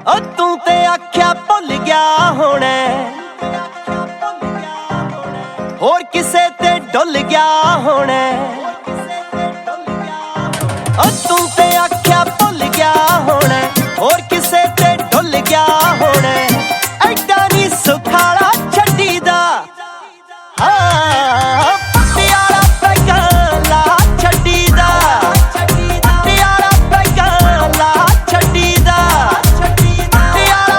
F: ओ तू ते आख्या भुल गया होना होर किसे ते डुल गया होना ओ तू ते आख्या भुल गया होना होर किसे ते डुल गया होना ऐडा नी सुखाला छड्डी दा पटियाला पैगा ला छड्डी दा पटियाला पैगा ला छड्डी दा पटियाला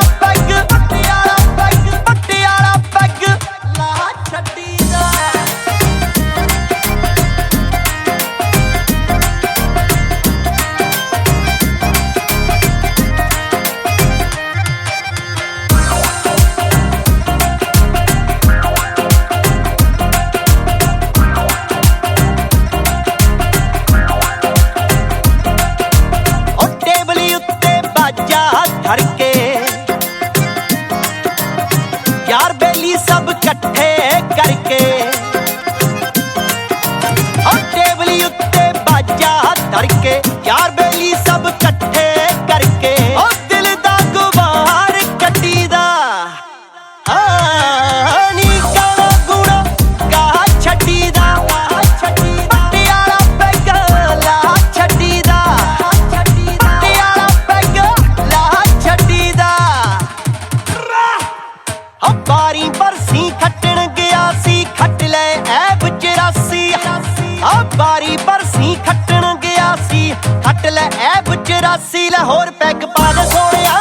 F: पैग ला छड्डी दा धड़के यार बेली सब कट्ठे करके और टेबली उत्ते बाजा धड़के यार बेली सब कट्ठे करके और दिल दा गुबार कट्टी दा नी काला गुणा गा छड्डी दा पटियाला पैगा ला छड्डी दा पटियाला पैगा ला छड्डी दा बारी बरसी खट्टण गया सी खट ले ऐब 84 बारी बरसी खट्टण गया सी खट ले ऐब 84 लाहौर पैग पा दे सोहणिया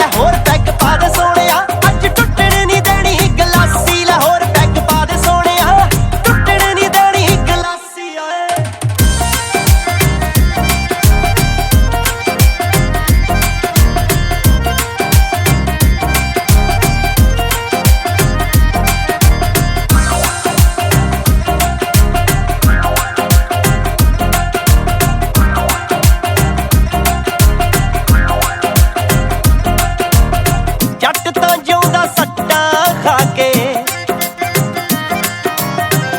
F: लाहौर पैग पा दे सोहणिया अज टुटण नहीं देनी गलासी लाहौर पैग पा दे सोहणिया टुटण नहीं देनी गलासी जट तां जिउंदा सट्टा खा के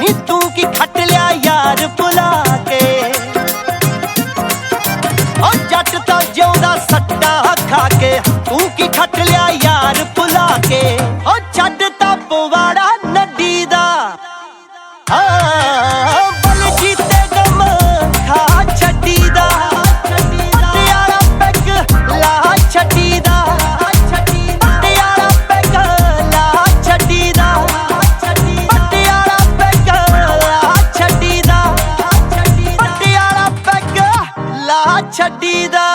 F: नी तू की खट लिया यार भुला के ओ जट तां जिउंदा सट्टा खा के तू की खट लिया यार भुला के ओ छड्ड ता पवाड़ा नड्डी दा बल जीते गम खा छड्डी दा पटियाला पैग ला छड्डी दा पटियाला पैग ला छड्डी दा पटियाला पैग ला छड्डी दा पटियाला पैग ला छड्डी दा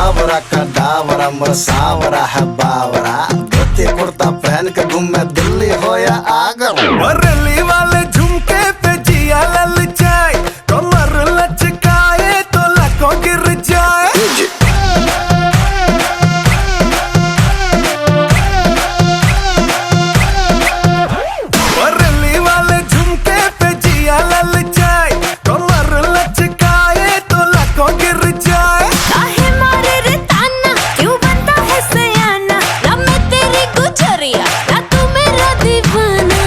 J: आवरा का डावरा मरसावरा है बावरा धोती कुर्ता पहन के घूमे दिल्ली हो या आगरा
C: रली वाले झुमके पे जिया ललचाए कमर लचकाए तो लाखों गिर जाए रली वाले झुमके पे जिया ललचाए कमर लचकाए तो लाखों गिर जाए
A: काहे मारे रे ताना क्यों बनता है सयाना ना मैं तेरी गुजरिया ना तू मेरा दीवाना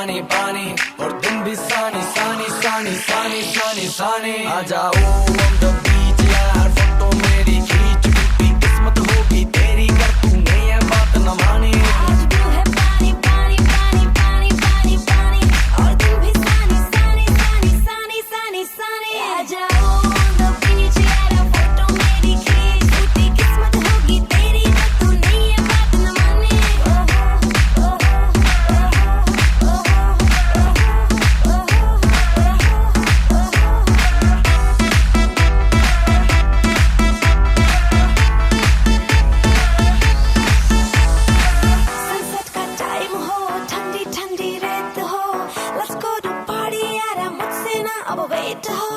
F: पानी पानी और दिन भी सानी सानी सानी सानी सानी सानी आ जाओ on the beach यार फोटो मेरी खींच टूटी किस्मत होगी तेरी कर तूने ये बात न मानी
A: आज भी है पानी पानी पानी पानी पानी पानी और दिन भी सानी सानी सानी सानी सानी सानी आ जाओ on the beach यार फोटो मेरी खींच टूटी किस्मत होगी तेरी कर तूने ये बात न मानी सनसेट का टाइम हो ठंडी ठंडी रेत हो लेट्स गो टू पार्टी यार मुझसे ना अब वेट हो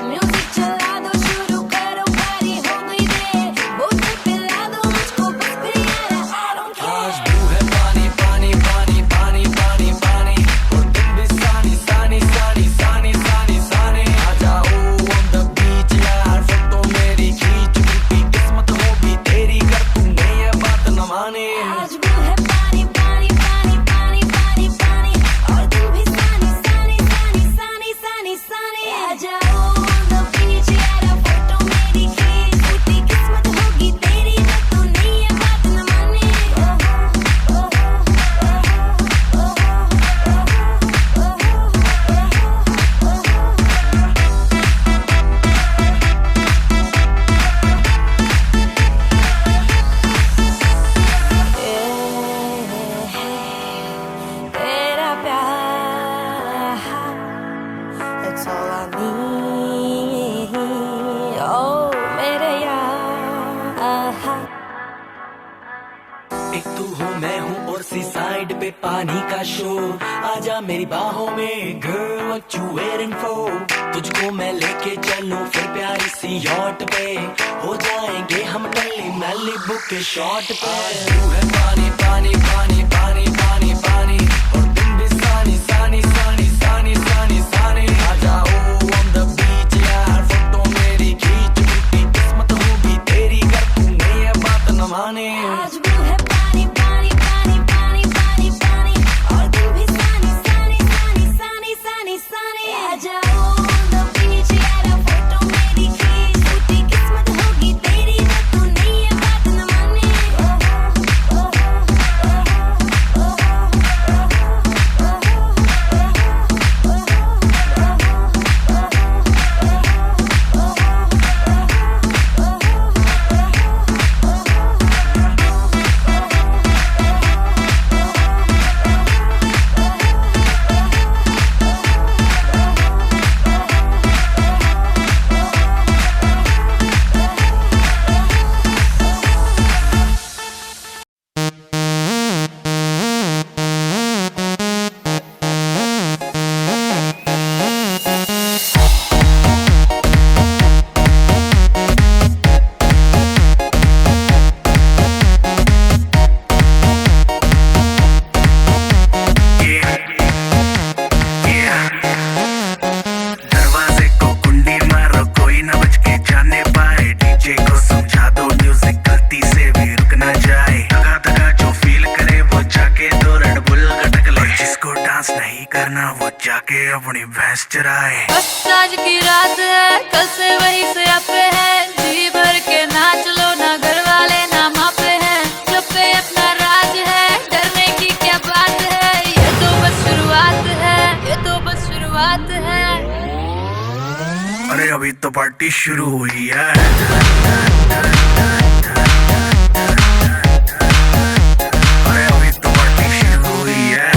A: म्यूजिक चला दो शुरू करो पार्टी हो गई दे बोतल पिला दो मुझको बस फिर यार आई डोंट
F: आज
A: केयर
F: ब्लू है पानी पानी पानी पानी पानी पानी और दिन भी सानी सानी सानी सानी सानी सानी आ जाओ on the beach यार फोटो मेरी खींच टूटी किस्मत होगी तेरी कर तूने ये बात न मानी
A: आज भी है पानी पानी पानी पानी पानी पानी और दिन भी सानी सानी सानी सानी सानी सानी आ जाओ on the beach यार फोटो मेरी खींच टूटी किस्मत होगी तेरी कर तूने ये बात न मानी तेरा प्यार It's all I need Oh मेरे यार
F: एक तू हो मैं हूँ और सी साइड पे पानी का शो आजा मेरी बाहों में girl what you waiting for तुझको मैं लेके चलूं फिर प्यारी सी यॉट पे हो जाएंगे हम कली मैलिबू के शॉट पे तू है पानी पानी पानी पानी पानी पानी और दिन भी सानी सानी सानी सानी सानी सानी आ जाओ on the beach यार फोटो मेरी खींच टूटी किस्मत होगी तेरी कर तूने ये बात न मानी
A: आज भी है पानी पानी पानी पानी पानी पानी और दिन भी सानी सानी सानी सानी सानी सानी आ जाओ on the beach यार फोटो मेरी खींच टूटी किस्मत होगी तेरी कर तूने ये बात न मानी
J: दरवाजे को कुंडी मारो कोई ना बच के जाने पाए डीजे को समझा दो म्यूजिक गलती से भी रुक ना जाए दगा दगा जो फील करे वो जाके दो रेड बुल गटक ले जिसको डांस नहीं करना वो जाके अपनी भैंस चराए
H: बस आज की रात है कल से वही से आपे है जी भर के नाच लो ना घर वाले ना मापे हैं क्लब पे अपना राज है डरने की क्या बात है ये तो बस शुरुआत है ये तो बस शुरुआत है
J: अरे अभी तो पार्टी शुरू हुई है अरे अभी तो पार्टी शुरू हुई है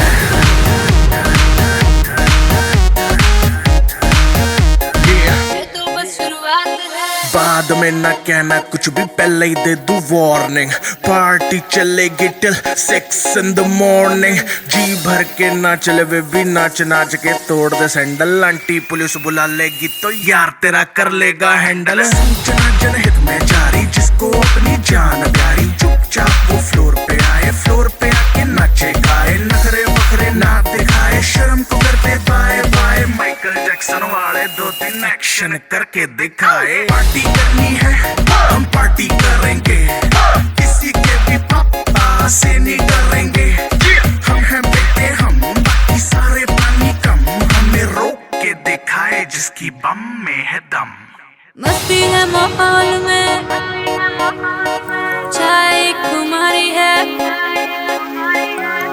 H: ये तो बस शुरुआत है
J: बाद में ना कहना कुछ भी पहले ही दे दूं वार्निंग पार्टी चलेगी टिल 6 in the morning जी भर के ना चले वे भी नाच नाच के तोड़ दे सैंडल आंटी पुलिस बुला लेगी तो यार तेरा कर लेगा हैंडल सूचना जनहित में जारी जिसको अपनी जान प्यारी चुपचाप वो फ्लोर पे आए फ्लोर पे आके नाचे गाए नखरे बखरे ना दिखाए शर्म को करते बाय बाय माइकल जैक्सन वाले 2-3 एक्शन करके दिखाए पार्टी करनी है हम पार्टी करेंगे किसी के भी पापा से नहीं डरेंगे हम हैं बेटे हम बाकी सारे
G: जिसकी बम में है दम।
H: मस्ती है माहौल में, चाय खुमारी है,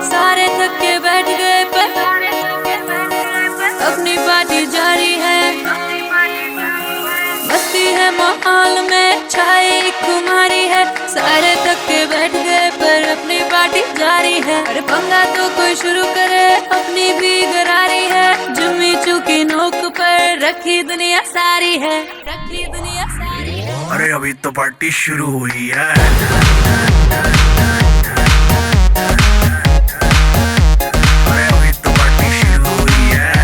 H: सारे थक के बैठ गए पर अपनी पार्टी जारी है। मस्ती है माहौल में, चाय खुमारी है, सारे थक के बैठ गए पर अपनी पार्टी जारी है। अरे पंगा तो कोई शुरू करे, अपनी भी गरारी है, जुम्मी चूकी नोक पर रखी दुनिया सारी है, रखी दुनिया सारी है।
G: अरे अभी तो पार्टी शुरू हुई है। अरे अभी तो पार्टी शुरू हुई है।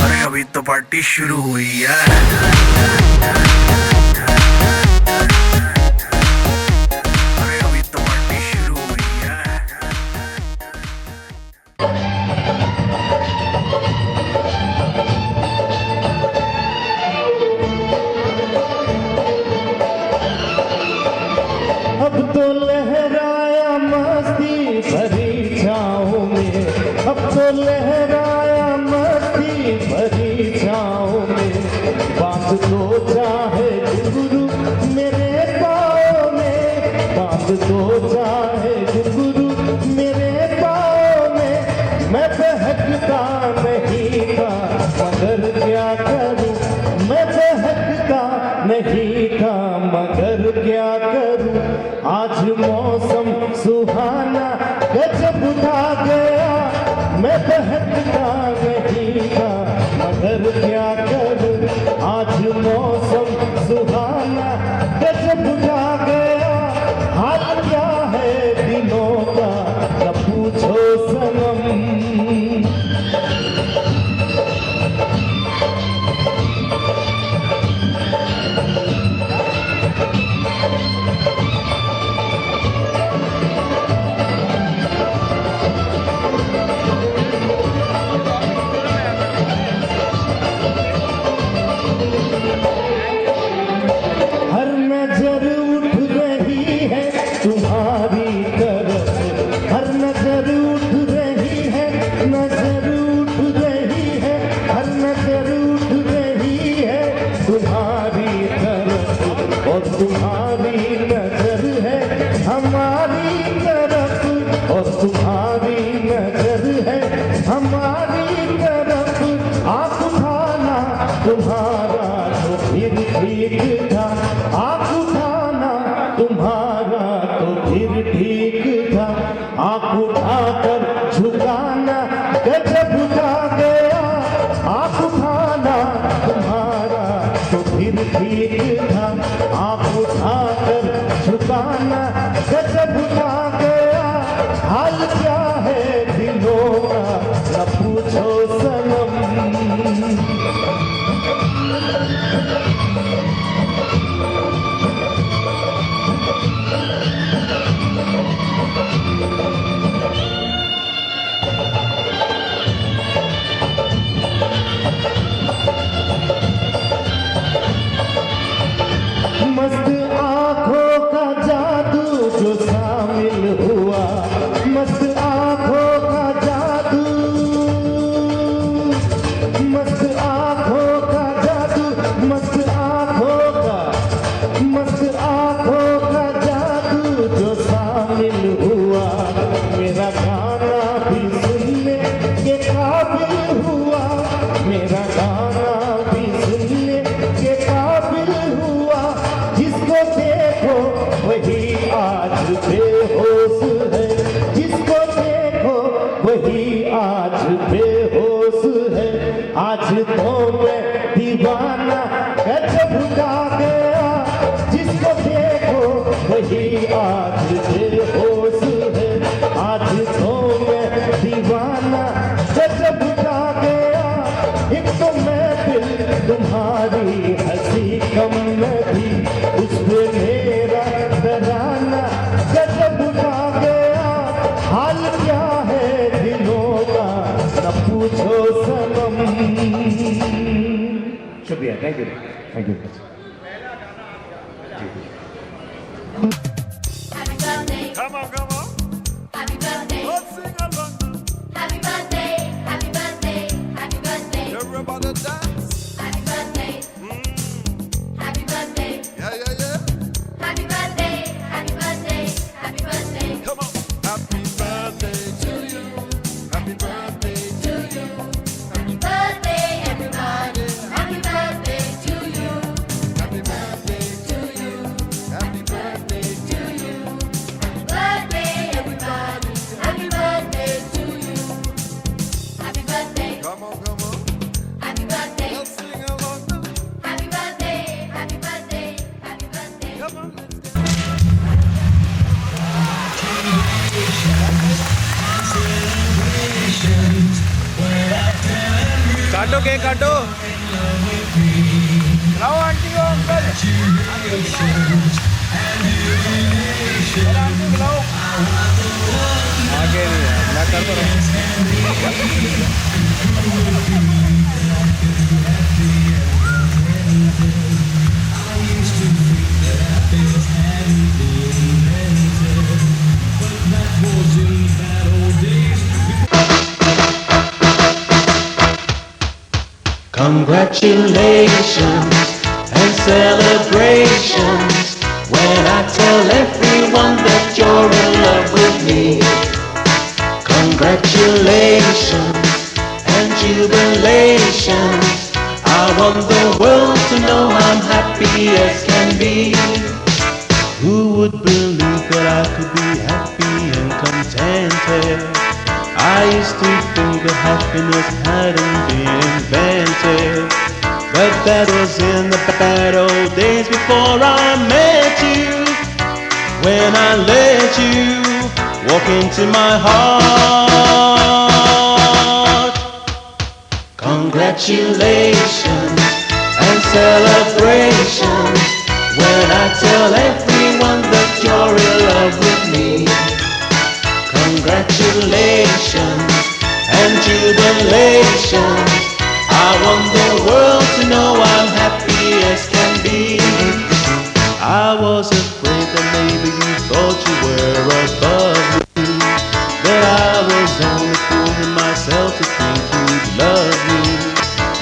G: अरे अभी तो पार्टी शुरू हुई है।
J: अब तो लहराया मस्ती भरी छाँव में, अब तो लहराया मस्ती भरी छाँव में, बांध दो चाहे घुंघरू मेरे पाँव में, बांध दो चाहे घुंघरू मेरे पाँव में। मैं बहकता नहीं था मगर क्या करूं, मैं बहकता नहीं था मगर क्या करूं। आज मौसम सुहाना गजब उठा गया, मैं बहकता नहीं था मगर क्या करूं। आज मौसम सुहाना गजब उठा गया, हाल क्या है दिनों का न पूछो सनम। हर नजर उठ रही है तुम्हारी तरफ, हर नजर उठ रही है, नजर उठ रही है, हर नजर उठ रही है तुम्हारी तरफ, और तुम्हारी नजर है हमारी तरफ, और तुम्हारी नजर है हमारी तरफ। आँख उठाना तुम्हारा तो फिर ठीक था, आँख उठाना तुम्हारा तो फिर ठीक था, आँख उठाकर झुकाना गजब उठा गया, आँख उठाना तुम्हारा तो फिर ठीक था, आँख उठाकर झुकाना गजब उठा गया। हाल क्या है दिलों का न पूछो सनम। मस्त आँखों का जादू जो शामिल हुआ, मस्त आँखों का जादू, मस्त आँखों का जादू, मस्त आँखों का, मस्त आँखों का जादू जो शामिल हुआ। मेरा गाना भी सुनने के काबिल हुआ, मेरा गाना भी सुनने के काबिल हुआ। जिसको देखो वही आज बेहोश है, जिसको देखो वही आज बेहोश है। आज तो मैं दीवाना गजब उठा गया, जिसको देखो वही आज बेहोश है। आज तो मैं दीवाना गजब उठा गया, एक तो महफिल तुम्हारी हंसी कम न थी, उस पे मेरा तराना गजब उठा गया। हाल क्या है दिलों का न पूछो सनम। शुक्रिया, thank you, thank you.
H: Happy birthday. Come on, come on. Happy birthday. Let's sing along. Happy
K: काटो केक काटो
E: लाओ आंटी को अंकल आंटी बुलाओ
K: आगे नहीं है मैं कर तो रहा हूँ
J: Congratulations and celebrations when I tell everyone that you're in love with me. Congratulations and jubilations. I want the world to know I'm happy as can be. Who would believe that I could be happy and contented? I used to think that happiness hadn't been invented, but that was in the bad old days before I met you. When I let you walk into my heart. Congratulations and celebrations when I tell everyone that you're in love with me. Congratulations and jubilations. I want the world to know I'm happy as can be. I was afraid that maybe you thought you were above me, that I was only fooling myself to think you'd love me.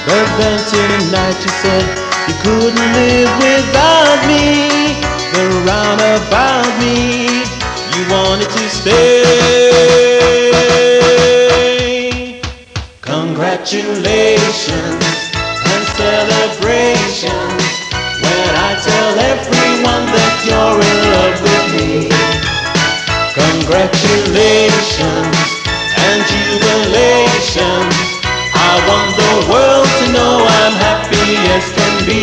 J: But then tonight you said you couldn't live without me. But round about me you wanted to stay. Congratulations and celebrations when I tell everyone that you're in love with me. Congratulations and jubilations. I want the world to know I'm happy as can be.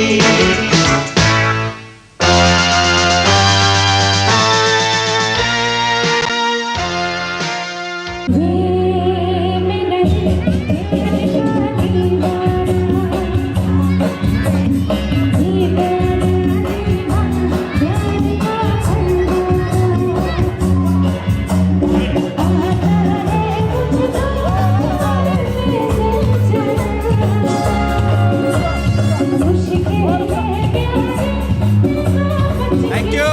K: Thank you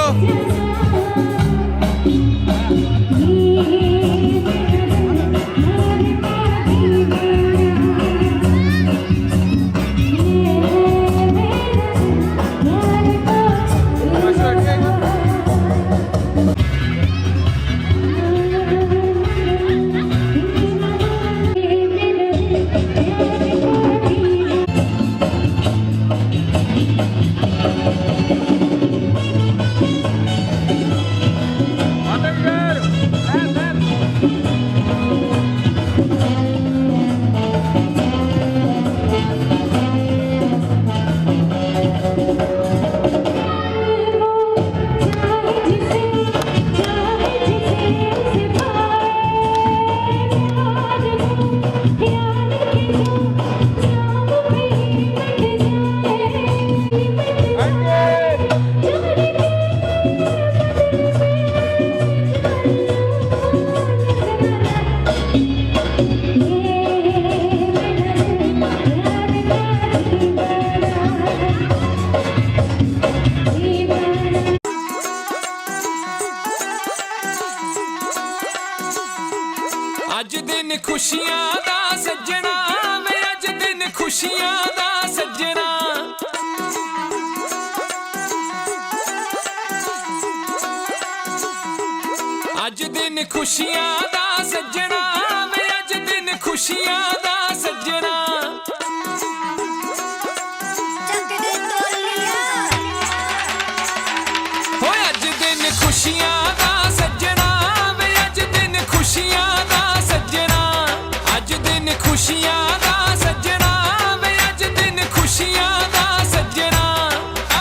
F: ਅੱਜ ਦਿਨ ਖੁਸ਼ੀਆਂ ਦਾ ਸੱਜਣਾ ਵੇ ਅੱਜ ਦਿਨ ਖੁਸ਼ੀਆਂ ਦਾ ਸੱਜਣਾ ਅੱਜ ਦਿਨ ਖੁਸ਼ੀਆਂ ਦਾ ਸੱਜਣਾ ਵੇ ਅੱਜ ਦਿਨ ਖੁਸ਼ੀਆਂ ਦਾ ਸੱਜਣਾ ਹੋਏ ਅੱਜ ਦਿਨ ਖੁਸ਼ੀਆਂ ਦਾ ਸੱਜਣਾ ਵੇ ਅੱਜ ਦਿਨ ਖੁਸ਼ੀਆਂ ਦਾ ਸੱਜਣਾ ਅੱਜ ਦਿਨ ਖੁਸ਼ੀਆਂ ਦਾ ਸੱਜਣਾ ਵੇ ਅੱਜ ਦਿਨ ਖੁਸ਼ੀਆਂ ਦਾ ਸੱਜਣਾ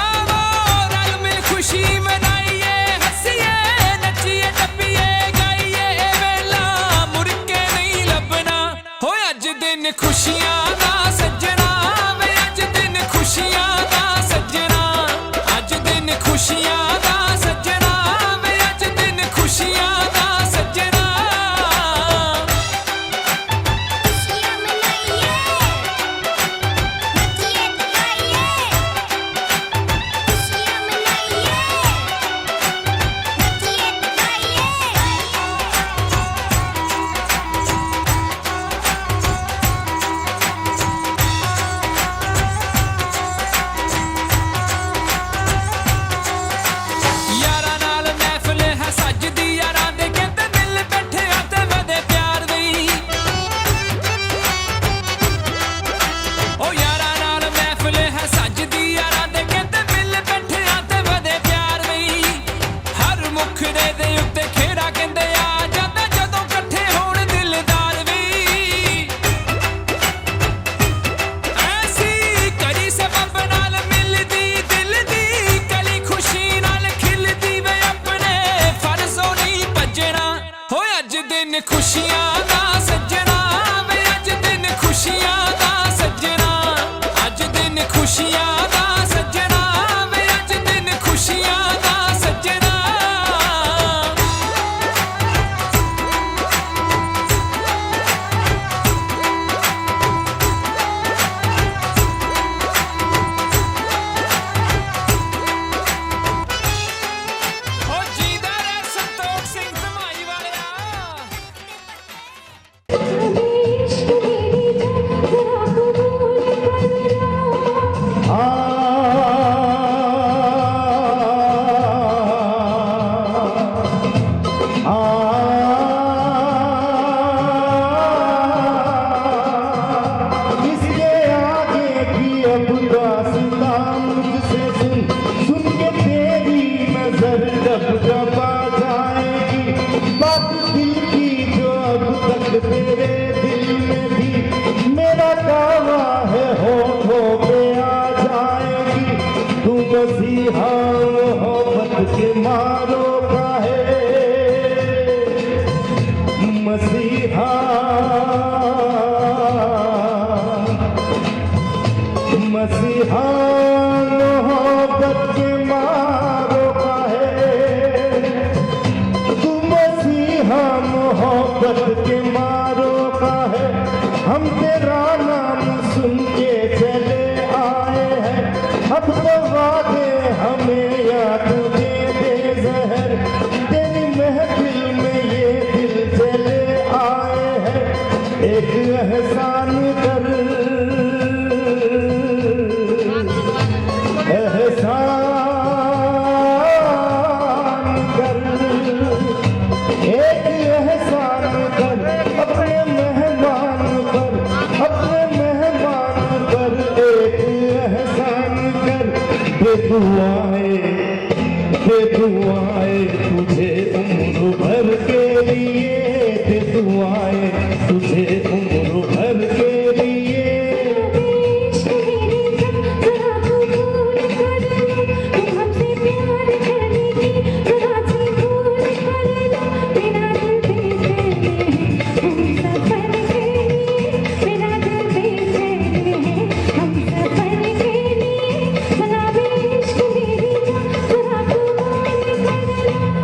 F: ਆਵੋ ਰਲ ਮਿਲ ਖੁਸ਼ੀ ਮਨਾਈਏ ਹੱਸੀਏ ਨੱਚੀਏ ਟੱਪੀਏ ਗਾਈਏ ਇਹ ਵੇਲਾ ਮੁੜ ਕੇ ਨਹੀਂ ਲੱਭਣਾ
B: खुशियां दा सजना वे अज दिन खुशियां दा सजना अज दिन खुशियां दा सजना वे अज दिन खुशियां दा सजना
A: खुशियां मनाइए नचिए टपाइए खुशियां मनाइए नचिए टपाइए
B: यारां नाल महफिल है सजदी यारां दे कहंदे दिल बैठे ते वदे प्यार दी ओ यारां नाल महफिल है सजदी यारां दे कहंदे दिल बैठे ते वदे प्यार दी हर मुखड़े दे उत्ते खेड़ा कहंदे आ जांदा जदों इकट्ठे होण दिलदार वी ऐसी कड़ी सबब नाल मिलदी दिल दी कली खुशी नाल खिलदी वे अपने फर्जों नहीं भजना हो अज दिन खुशियां दा सजना वे अज दिन खुशियां दा सजना अज दिन खुशियां दा सजना वे अज दिन खुशियां दा सजना ओ जीदा रे संतोख सिंह धमाई वालिया
A: इश्क मेरी जान जरा कबूल कर लो
J: इसके आगे की अब दास्तां मुझसे सुन सुन के तेरी नजर जब जबा जाएगी बात दिल की जो अब तक तेरे दिल में थी मेरा दावा है होठों पे आ जाएगी तू मसीहा मोहब्बत के मारो का है मसीहा मसीहा मोहब्बत के मारो का है तू मसीहा मोहब्बत के मारो का है हम तेरा नाम सुन के चले आए हैं अब तो वादे हमें याद दे दे जहर तेरी महफिल में ये दिल चले आए हैं एक एहसान कर एहसान कर एक एहसान कर अपने मेहमान पर अपने मेहमान पर एक एहसान कर दे दुआएं तुझे उम्र भर के लिए दे दुआएं तुझे उम्र भर के लिए
A: इश्क मेरी जान जरा कबूल कर लो तुम हमसे प्यार करने की जरा सी भूल कर लो मेरा दिल बेचैन है हम सफर के लिए मेरा दिल बेचैन है हम सफर के लिए जनाबे इश्क मेरी जान जरा कबूल कर लो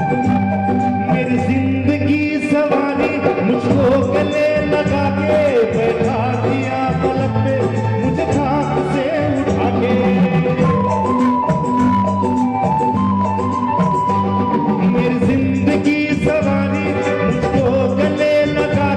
E: मेरी जिंदगी सवारी मुझको गले लगा के बैठा दिया पलक पे मुझे खाक से उठा के मेरी जिंदगी सवारी मुझको गले लगा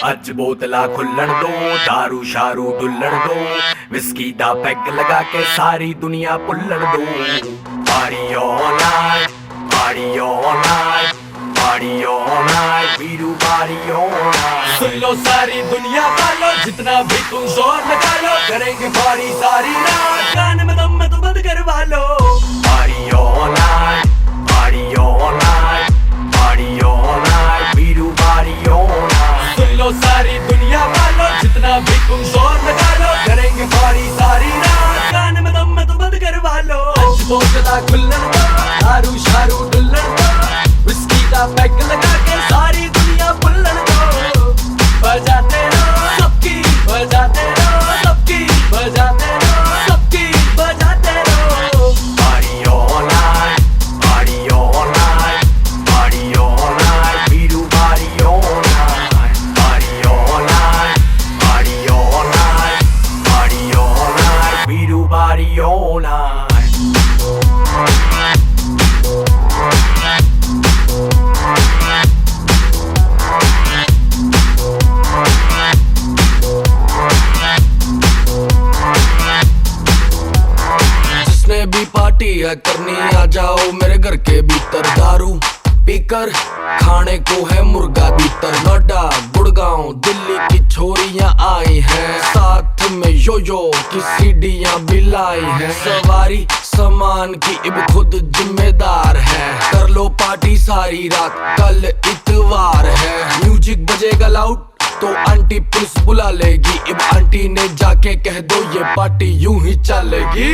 G: अज बोतला खुल्लन दो, दारू शारू डुल्लन दो, विस्की दा पैग लगा के सारी दुनिया पुल्लन दो। Party all night, party all night, party all night, we do party all night.
C: सुन लो सारी दुनिया वालों, जितना भी तुम जोर लगा लो, करेंगे पार्टी सारी रात, कान में दम में तो बंद करवा लो।
G: Party all night, party all night, party all night, we do party all night.
C: सुन लो सारी दुनिया वालों, जितना भी तुम जोर लगा लो, करेंगे पार्टी सारी रात, कान में दम में तो बंद करवा लो। आज बोतला खुल्लन दो, दारू शारू डुल्लन दो, विस्की का पैक लगा के सारी दुनिया पुल्लन दो। बजाते रहो सबकी, बजाते रहो सबकी, बजाते रहो सबकी, बजाते रहो।
G: Party all night, party all night, party all night, we do party all night. Party all night, party all night, party all night, we do party all night.
C: जिसने भी पार्टी है करनी, आ जाओ मेरे घर के भीतर। दारू पीकर खाने को है मुर्गा भीतर। नोएडा गुड़गांव दिल्ली की छोरियां आई हैं, साथ में यो की सीढ़ियां भी लाई हैं। सवारी सामान की इब खुद जिम्मेदार है, कर लो पार्टी सारी रात, कल इतवार है। म्यूजिक बजेगा लाउड तो आंटी पुलिस बुला लेगी, इब आंटी ने जाके कह दो ये पार्टी यूं ही चलेगी।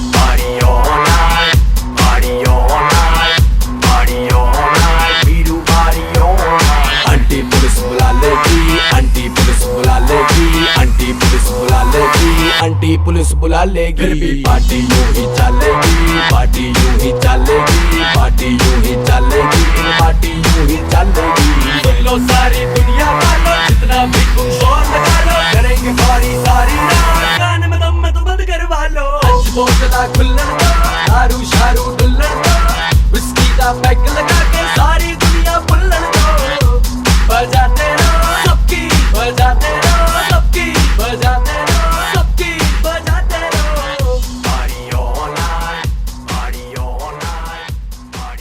G: Party all night, party all night, party all night, we do party all night.
C: Aunty police बुला लेगी, आंटी पुलिस बुला लेगी, आंटी पुलिस बुला लेगी, आंटी पुलिस बुला लेगी। फिर भी पार्टी यूं ही चलेगी, पार्टी यूं ही चलेगी, पार्टी यूं ही चलेगी, पार्टी यूं ही चलेगी। सुन लो सारी दुनिया वालों, जितना भी तुम जोर लगा लो, करेंगे पार्टी सारी रात, कान में दम में तो बंद करवा लो। आज बोतला खुल्लन दो, दारू शारू डुल्लन दो, विस्की का पैक